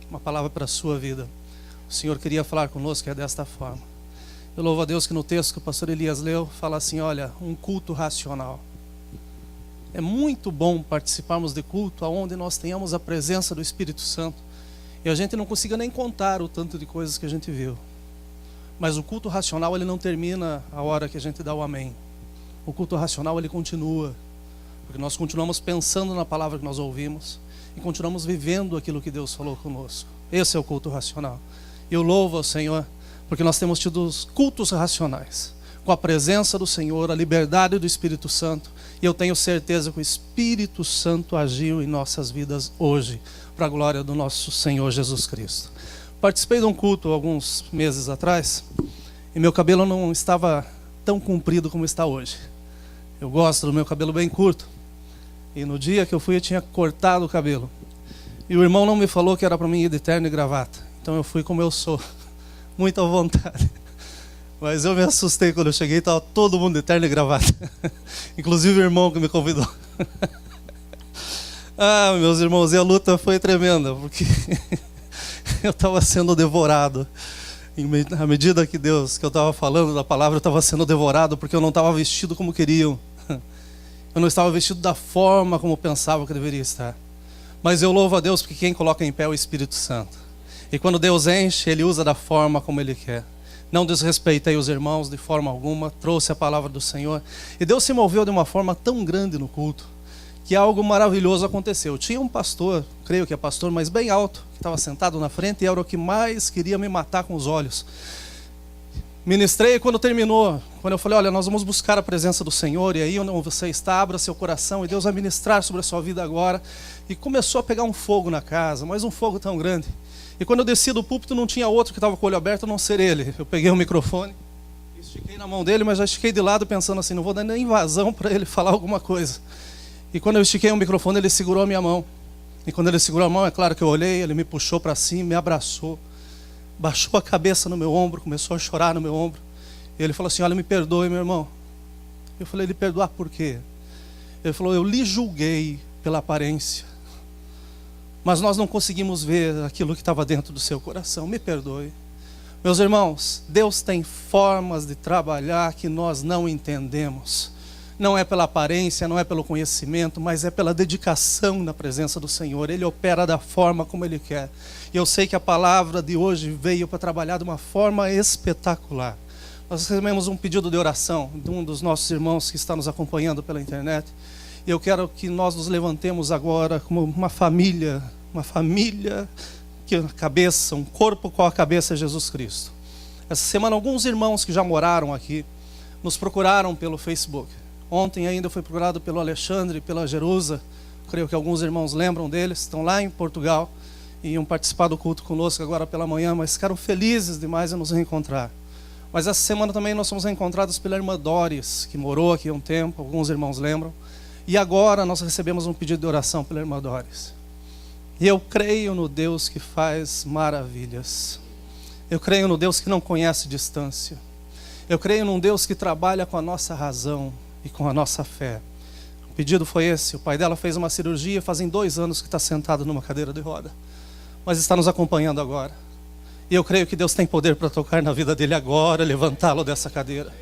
uma palavra para a sua vida. O Senhor queria falar conosco desta forma. Eu louvo a Deus que no texto que o pastor Elias leu, fala assim, olha, um culto racional. É muito bom participarmos de culto onde nós tenhamos a presença do Espírito Santo e a gente não consiga nem contar o tanto de coisas que a gente viu. Mas o culto racional, ele não termina a hora que a gente dá o amém. O culto racional, ele continua, porque nós continuamos pensando na palavra que nós ouvimos e continuamos vivendo aquilo que Deus falou conosco. Esse é o culto racional. Eu louvo ao Senhor, porque nós temos tido os cultos racionais, com a presença do Senhor, a liberdade do Espírito Santo, e eu tenho certeza que o Espírito Santo agiu em nossas vidas hoje, para a glória do nosso Senhor Jesus Cristo. Participei de um culto alguns meses atrás, e meu cabelo não estava tão comprido como está hoje. Eu gosto do meu cabelo bem curto, e no dia que eu fui eu tinha cortado o cabelo, e o irmão não me falou que era para mim ir de terno e gravata, então eu fui como eu sou, muito à vontade. Mas eu me assustei quando eu cheguei, estava todo mundo de terno e gravata. Inclusive o irmão que me convidou. Ah, meus irmãos, e a luta foi tremenda, porque eu estava sendo devorado. À medida que eu estava falando da palavra, eu estava sendo devorado, porque eu não estava vestido como queriam. Eu não estava vestido da forma como pensava que deveria estar. Mas eu louvo a Deus, porque quem coloca em pé é o Espírito Santo. E quando Deus enche, Ele usa da forma como Ele quer. Não desrespeitei os irmãos de forma alguma, trouxe a palavra do Senhor. E Deus se moveu de uma forma tão grande no culto, que algo maravilhoso aconteceu. Tinha um pastor, creio que é pastor, mas bem alto, que estava sentado na frente e era o que mais queria me matar com os olhos. Ministrei e quando terminou, quando eu falei, olha, nós vamos buscar a presença do Senhor, e aí onde você está, abra seu coração e Deus vai ministrar sobre a sua vida agora. E começou a pegar um fogo na casa, mas um fogo tão grande. E quando eu desci do púlpito não tinha outro que estava com o olho aberto a não ser ele. Eu peguei o microfone, estiquei na mão dele, mas já estiquei de lado pensando assim, não vou dar nem vazão para ele falar alguma coisa. E quando eu estiquei o microfone, ele segurou a minha mão. E quando ele segurou a mão, é claro que eu olhei, ele me puxou para cima, me abraçou, baixou a cabeça no meu ombro, começou a chorar no meu ombro. E ele falou assim, olha, me perdoe, meu irmão. Eu falei, lhe perdoar por quê? Ele falou, eu lhe julguei pela aparência, mas nós não conseguimos ver aquilo que estava dentro do seu coração. Me perdoe. Meus irmãos, Deus tem formas de trabalhar que nós não entendemos. Não é pela aparência, não é pelo conhecimento, mas é pela dedicação na presença do Senhor. Ele opera da forma como Ele quer. E eu sei que a palavra de hoje veio para trabalhar de uma forma espetacular. Nós recebemos um pedido de oração de um dos nossos irmãos que está nos acompanhando pela internet. E eu quero que nós nos levantemos agora como uma família que a cabeça, um corpo com a cabeça é Jesus Cristo. Essa semana alguns irmãos que já moraram aqui nos procuraram pelo Facebook. Ontem ainda foi procurado pelo Alexandre, pela Jerusa. Creio que alguns irmãos lembram deles, estão lá em Portugal e iam participar do culto conosco agora pela manhã, mas ficaram felizes demais em nos reencontrar. Mas essa semana também nós fomos reencontrados pela irmã Doris, que morou aqui há um tempo, alguns irmãos lembram. E agora nós recebemos um pedido de oração pela irmã Doris. E eu creio no Deus que faz maravilhas. Eu creio no Deus que não conhece distância. Eu creio num Deus que trabalha com a nossa razão e com a nossa fé. O pedido foi esse. O pai dela fez uma cirurgia, fazem 2 anos que está sentado numa cadeira de roda. Mas está nos acompanhando agora. E eu creio que Deus tem poder para tocar na vida dele agora, levantá-lo dessa cadeira.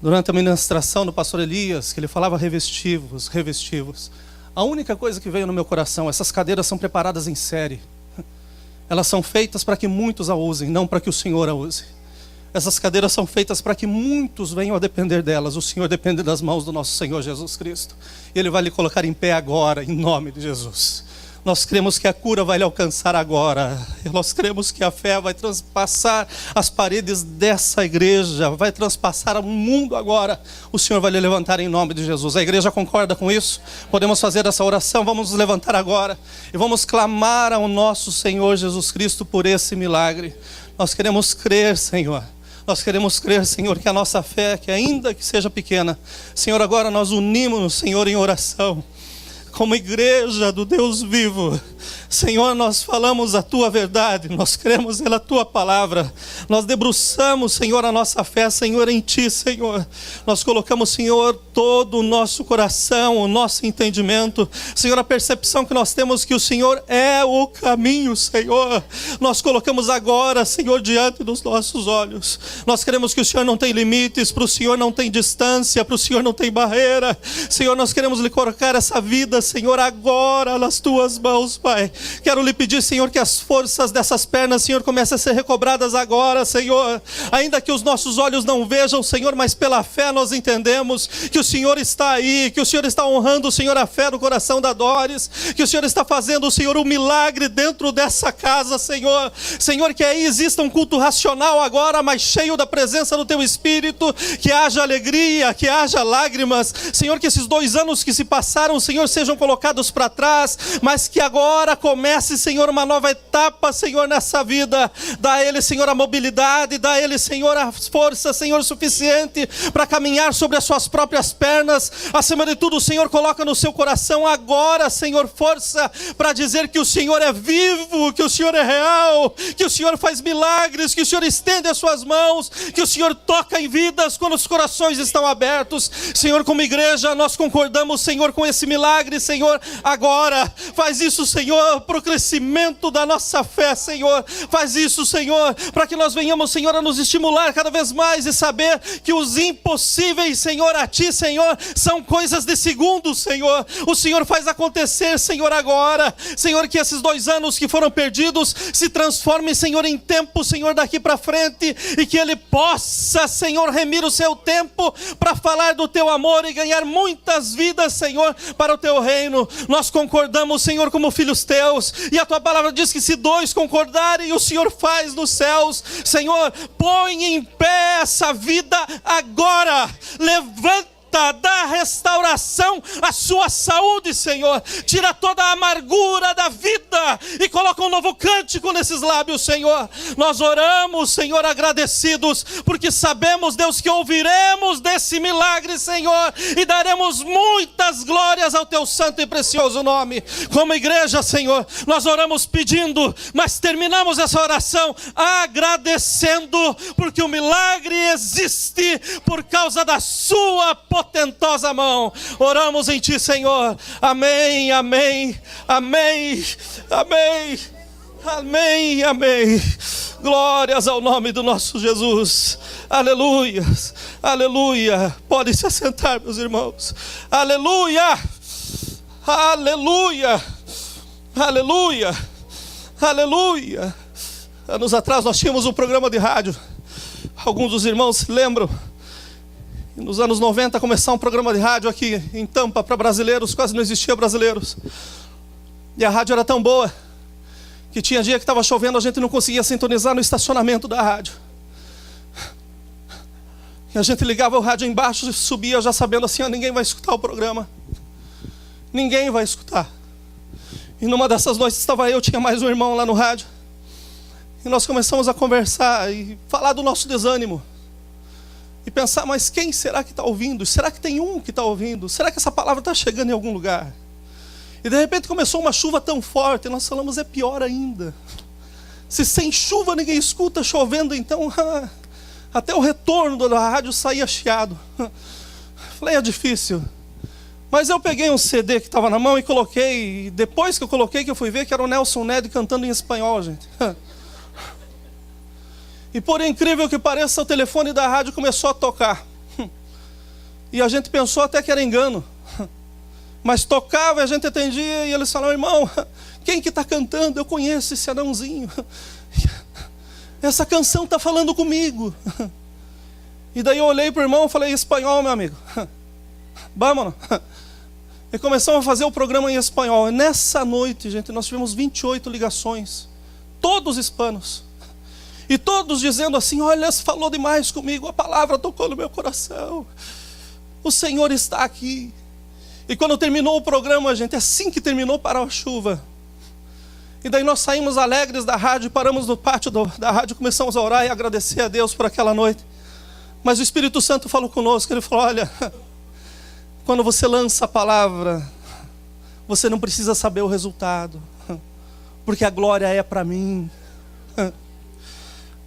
Durante a ministração do pastor Elias, que ele falava revestivos, revestivos. A única coisa que veio no meu coração, essas cadeiras são preparadas em série. Elas são feitas para que muitos a usem, não para que o Senhor a use. Essas cadeiras são feitas para que muitos venham a depender delas. O Senhor depende das mãos do nosso Senhor Jesus Cristo. E Ele vai lhe colocar em pé agora, em nome de Jesus. Nós cremos que a cura vai lhe alcançar agora. Nós cremos que a fé vai transpassar as paredes dessa igreja, vai transpassar o mundo agora. O Senhor vai lhe levantar em nome de Jesus. A igreja concorda com isso? Podemos fazer essa oração? Vamos nos levantar agora e vamos clamar ao nosso Senhor Jesus Cristo por esse milagre. Nós queremos crer, Senhor. Nós queremos crer, Senhor, que a nossa fé, que ainda que seja pequena, Senhor, agora nós unimos-nos, Senhor, em oração. Como igreja do Deus vivo, Senhor, nós falamos a Tua verdade, nós cremos na Tua palavra, nós debruçamos, Senhor, a nossa fé, Senhor, em Ti, Senhor. Nós colocamos, Senhor, todo o nosso coração, o nosso entendimento, Senhor, a percepção que nós temos que o Senhor é o caminho, Senhor. Nós colocamos agora, Senhor, diante dos nossos olhos. Nós queremos que o Senhor não tem limites, para o Senhor não tem distância, para o Senhor não tem barreira. Senhor, nós queremos lhe colocar essa vida, Senhor, agora nas Tuas mãos, Pai. Quero lhe pedir, Senhor, que as forças dessas pernas, Senhor, comecem a ser recobradas agora, Senhor. Ainda que os nossos olhos não vejam, Senhor, mas pela fé nós entendemos que o Senhor está aí, que o Senhor está honrando, Senhor, a fé no coração da Doris, que o Senhor está fazendo, Senhor, um milagre dentro dessa casa, Senhor. Senhor, que aí exista um culto racional agora, mas cheio da presença do Teu Espírito, que haja alegria, que haja lágrimas. Senhor, que esses 2 anos que se passaram, Senhor, sejam colocados para trás, mas que agora comece, Senhor, uma nova etapa, Senhor, nessa vida. Dá a Ele, Senhor, a mobilidade, dá a Ele, Senhor, a força, Senhor, suficiente para caminhar sobre as suas próprias pernas. Acima de tudo, o Senhor coloca no seu coração agora, Senhor, força para dizer que o Senhor é vivo, que o Senhor é real, que o Senhor faz milagres, que o Senhor estende as suas mãos, que o Senhor toca em vidas quando os corações estão abertos. Senhor, como igreja, nós concordamos, Senhor, com esse milagre, Senhor, agora. Faz isso, Senhor, para o crescimento da nossa fé, Senhor. Faz isso, Senhor, para que nós venhamos, Senhor, a nos estimular cada vez mais e saber que os impossíveis, Senhor, a Ti, Senhor, são coisas de segundos, Senhor. O Senhor faz acontecer, Senhor, agora. Senhor, que esses 2 anos que foram perdidos se transformem, Senhor, em tempo, Senhor, daqui para frente, e que Ele possa, Senhor, remir o seu tempo para falar do Teu amor e ganhar muitas vidas, Senhor, para o Teu reino. Nós concordamos, Senhor, como filhos Teus, e a Tua palavra diz que se 2 concordarem, o Senhor faz nos céus. Senhor, põe em pé essa vida agora. Levanta, dá restauração à sua saúde, Senhor. Tira toda a amargura da vida e coloca um novo cântico nesses lábios, Senhor. Nós oramos, Senhor, agradecidos, porque sabemos, Deus, que ouviremos desse milagre, Senhor, e daremos muitas glórias ao Teu santo e precioso nome. Como igreja, Senhor, nós oramos pedindo, mas terminamos essa oração agradecendo, porque o milagre existe por causa da Sua potentosa mão. Oramos em Ti, Senhor. Amém, amém, amém, amém, amém, amém. Glórias ao nome do nosso Jesus. Aleluia, aleluia. Podem se assentar, meus irmãos. Aleluia, aleluia, aleluia, aleluia. Anos atrás nós tínhamos um programa de rádio. Alguns dos irmãos se lembram, nos anos 90, começar um programa de rádio aqui em Tampa para brasileiros, quase não existia brasileiros. E a rádio era tão boa que tinha dia que estava chovendo, a gente não conseguia sintonizar no estacionamento da rádio. E a gente ligava o rádio embaixo e subia já sabendo assim, ninguém vai escutar o programa. Ninguém vai escutar. E numa dessas noites estava eu, tinha mais um irmão lá no rádio. E nós começamos a conversar e falar do nosso desânimo. E pensar, mas quem será que está ouvindo? Será que tem um que está ouvindo? Será que essa palavra está chegando em algum lugar? E de repente começou uma chuva tão forte, e nós falamos, é pior ainda. Se sem chuva ninguém escuta, chovendo, então até o retorno da rádio saía chiado. Falei, é difícil. Mas eu peguei um CD que estava na mão e coloquei, e depois que eu coloquei, que eu fui ver que era o Nelson Ned cantando em espanhol, gente. E por incrível que pareça, o telefone da rádio começou a tocar. E a gente pensou até que era engano. Mas tocava e a gente atendia e eles falaram, irmão, quem que está cantando? Eu conheço esse anãozinho. Essa canção está falando comigo. E daí eu olhei para o irmão e falei, espanhol, meu amigo. Vamos. E começamos a fazer o programa em espanhol. E nessa noite, gente, nós tivemos 28 ligações. Todos hispanos. E todos dizendo assim, olha, falou demais comigo, a palavra tocou no meu coração. O Senhor está aqui. E quando terminou o programa, gente, assim que terminou, parou a chuva. E daí nós saímos alegres da rádio, paramos no pátio da rádio, começamos a orar e agradecer a Deus por aquela noite. Mas o Espírito Santo falou conosco, ele falou, olha, quando você lança a palavra, você não precisa saber o resultado, porque a glória é para mim.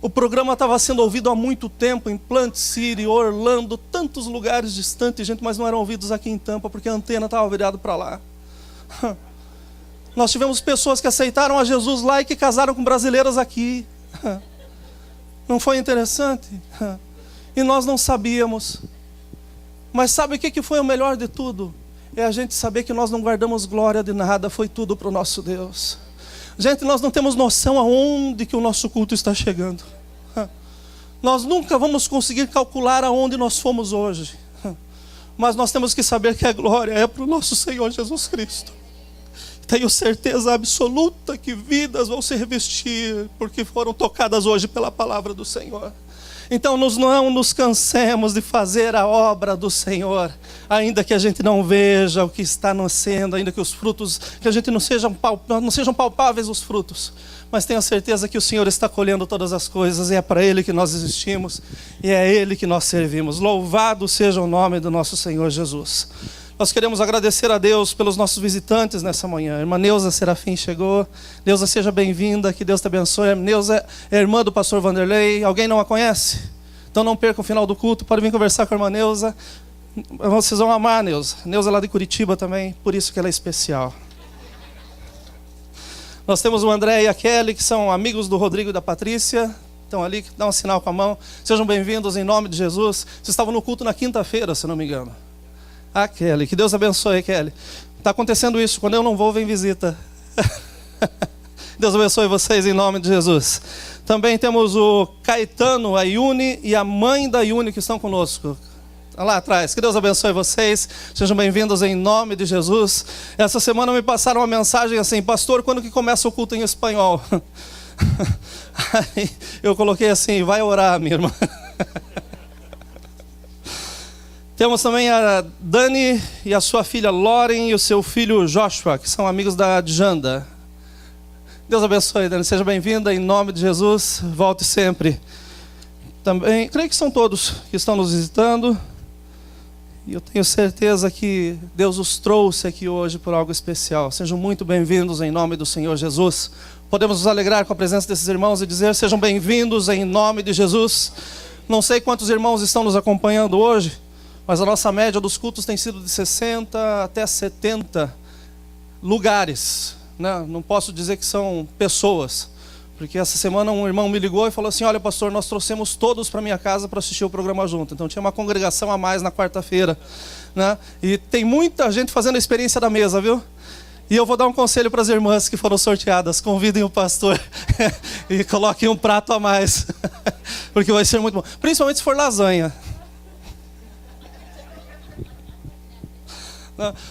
O programa estava sendo ouvido há muito tempo em Plant City, Orlando, tantos lugares distantes, gente, mas não eram ouvidos aqui em Tampa, porque a antena estava virada para lá. Nós tivemos pessoas que aceitaram a Jesus lá e que casaram com brasileiras aqui. Não foi interessante? E nós não sabíamos. Mas sabe o que foi o melhor de tudo? É a gente saber que nós não guardamos glória de nada, foi tudo para o nosso Deus. Gente, nós não temos noção aonde que o nosso culto está chegando. Nós nunca vamos conseguir calcular aonde nós fomos hoje. Mas nós temos que saber que a glória é para o nosso Senhor Jesus Cristo. Tenho certeza absoluta que vidas vão se revestir, porque foram tocadas hoje pela palavra do Senhor. Então não nos cansemos de fazer a obra do Senhor, ainda que a gente não veja o que está nascendo, ainda que os frutos, que a gente não sejam palpáveis os frutos, mas tenha certeza que o Senhor está colhendo todas as coisas, e é para Ele que nós existimos, e é Ele que nós servimos. Louvado seja o nome do nosso Senhor Jesus. Nós queremos agradecer a Deus pelos nossos visitantes nessa manhã. A irmã Neuza Serafim chegou. Neuza, seja bem-vinda, que Deus te abençoe. A Neuza é irmã do pastor Vanderlei. Alguém não a conhece? Então não perca o final do culto, pode vir conversar com a irmã Neuza. Vocês vão amar a Neuza. Neuza é lá de Curitiba também, por isso que ela é especial. Nós temos o André e a Kelly, que são amigos do Rodrigo e da Patrícia. Estão ali, dá um sinal com a mão. Sejam bem-vindos em nome de Jesus. Vocês estavam no culto na quinta-feira, se não me engano. Ah, Kelly, que Deus abençoe, Kelly. Está acontecendo isso, quando eu não vou, vem visita. Deus abençoe vocês em nome de Jesus. Também temos o Caetano, a Yuni e a mãe da Yuni que estão conosco. Lá atrás, que Deus abençoe vocês. Sejam bem-vindos em nome de Jesus. Essa semana me passaram uma mensagem assim, pastor, quando que começa o culto em espanhol? Aí eu coloquei assim, vai orar, minha irmã. Temos também a Dani e a sua filha Lauren e o seu filho Joshua, que são amigos da Janda. Deus abençoe, Dani. Seja bem-vinda em nome de Jesus. Volte sempre. Também, creio que são todos que estão nos visitando. E eu tenho certeza que Deus os trouxe aqui hoje por algo especial. Sejam muito bem-vindos em nome do Senhor Jesus. Podemos nos alegrar com a presença desses irmãos e dizer, sejam bem-vindos em nome de Jesus. Não sei quantos irmãos estão nos acompanhando hoje, mas a nossa média dos cultos tem sido de 60 até 70 lugares. Né? Não posso dizer que são pessoas, porque essa semana um irmão me ligou e falou assim, olha pastor, nós trouxemos todos para minha casa para assistir o programa junto. Então tinha uma congregação a mais na quarta-feira. Né? E tem muita gente fazendo a experiência da mesa, viu? E eu vou dar um conselho para as irmãs que foram sorteadas. Convidem o pastor e coloquem um prato a mais. Porque vai ser muito bom. Principalmente se for lasanha.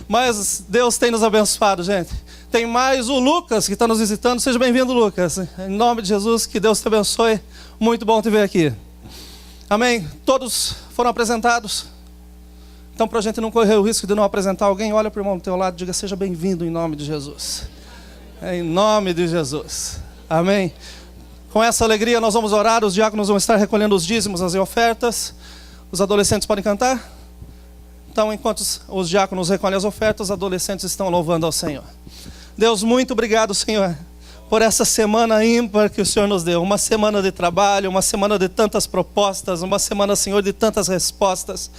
Mas Deus tem nos abençoado, gente. Tem mais o Lucas que está nos visitando. Seja bem-vindo, Lucas. Em nome de Jesus, que Deus te abençoe. Muito bom te ver aqui. Amém? Todos foram apresentados? Então, para a gente não correr o risco de não apresentar alguém, olha para o irmão do teu lado e diga: seja bem-vindo em nome de Jesus. Em nome de Jesus. Amém? Com essa alegria nós vamos orar. Os diáconos vão estar recolhendo os dízimos, as ofertas. Os adolescentes podem cantar? Então, enquanto os diáconos recolhem as ofertas, os adolescentes estão louvando ao Senhor. Deus, muito obrigado, Senhor, por essa semana ímpar que o Senhor nos deu. Uma semana de trabalho, uma semana de tantas propostas, uma semana, Senhor, de tantas respostas.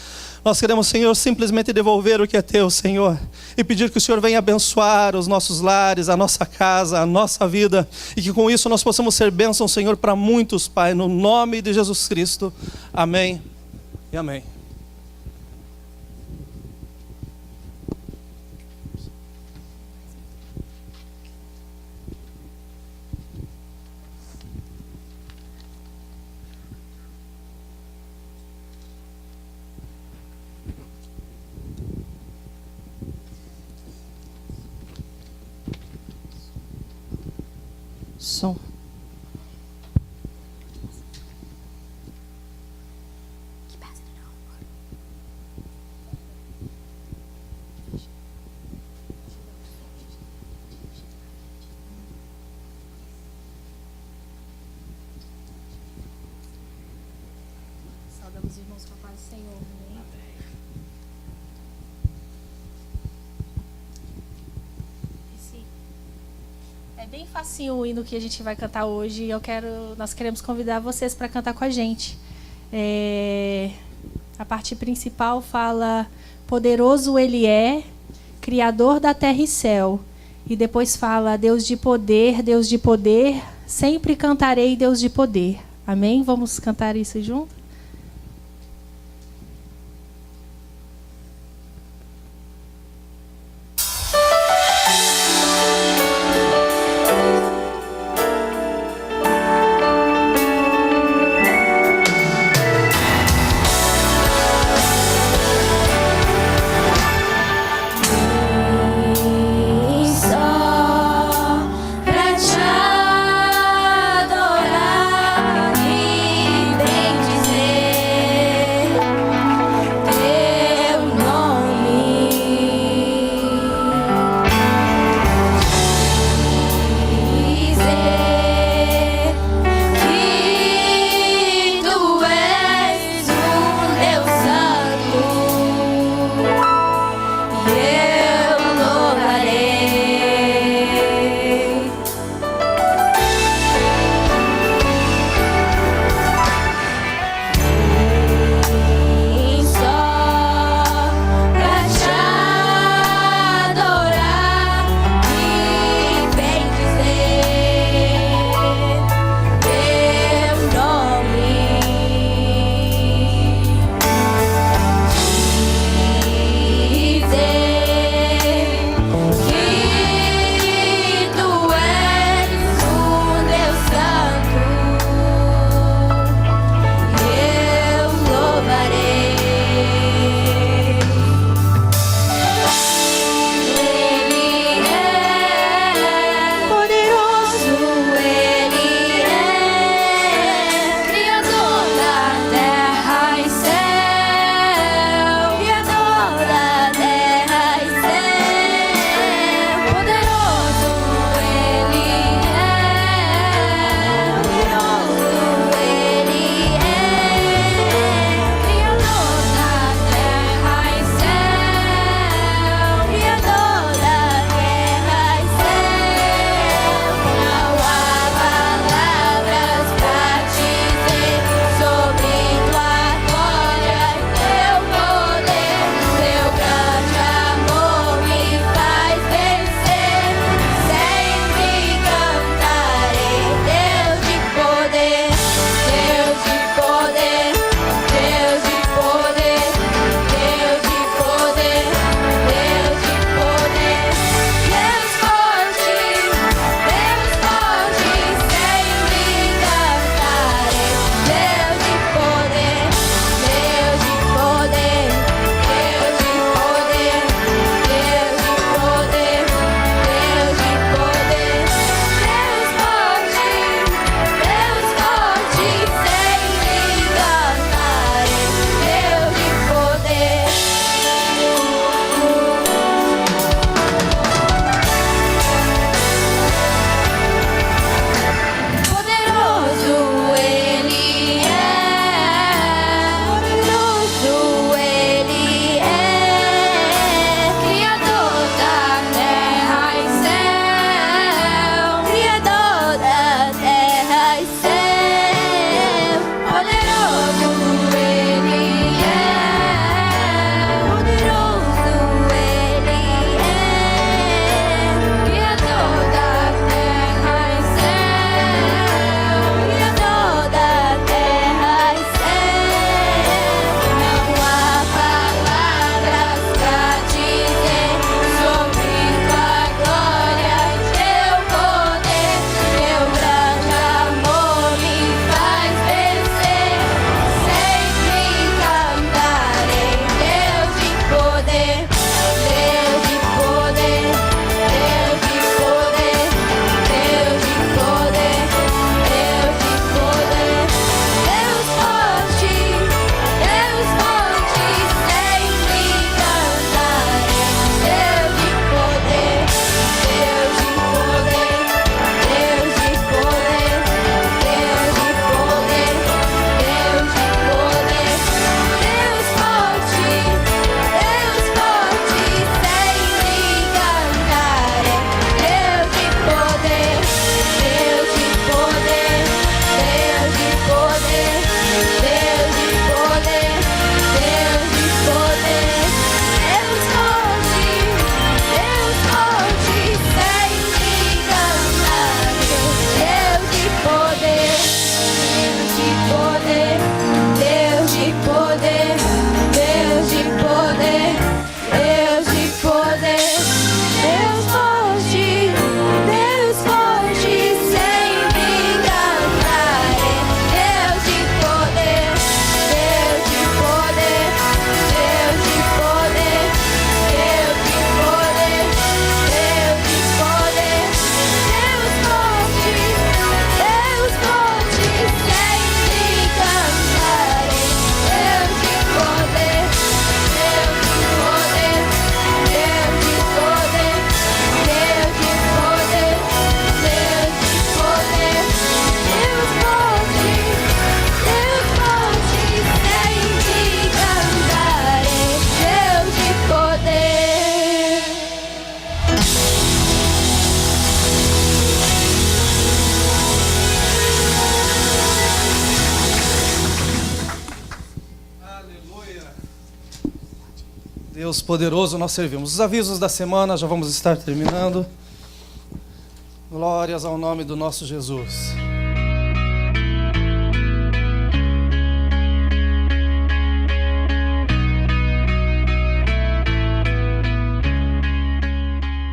Nós queremos, Senhor, simplesmente devolver o que é teu, Senhor, e pedir que o Senhor venha abençoar os nossos lares, a nossa casa, a nossa vida, e que com isso nós possamos ser bênção, Senhor, para muitos, Pai, no nome de Jesus Cristo. Amém e amém. Som. Saudamos os irmãos com a paz do Senhor. Amém. É bem facinho o hino que a gente vai cantar hoje. Nós queremos convidar vocês para cantar com a gente. A parte principal fala: poderoso Ele é, Criador da terra e céu. E depois fala: Deus de poder, sempre cantarei Deus de poder. Amém? Vamos cantar isso junto? Adorar e bem dizer. Deus poderoso nós servimos. Os avisos da semana já vamos estar terminando. Glórias ao nome do nosso Jesus.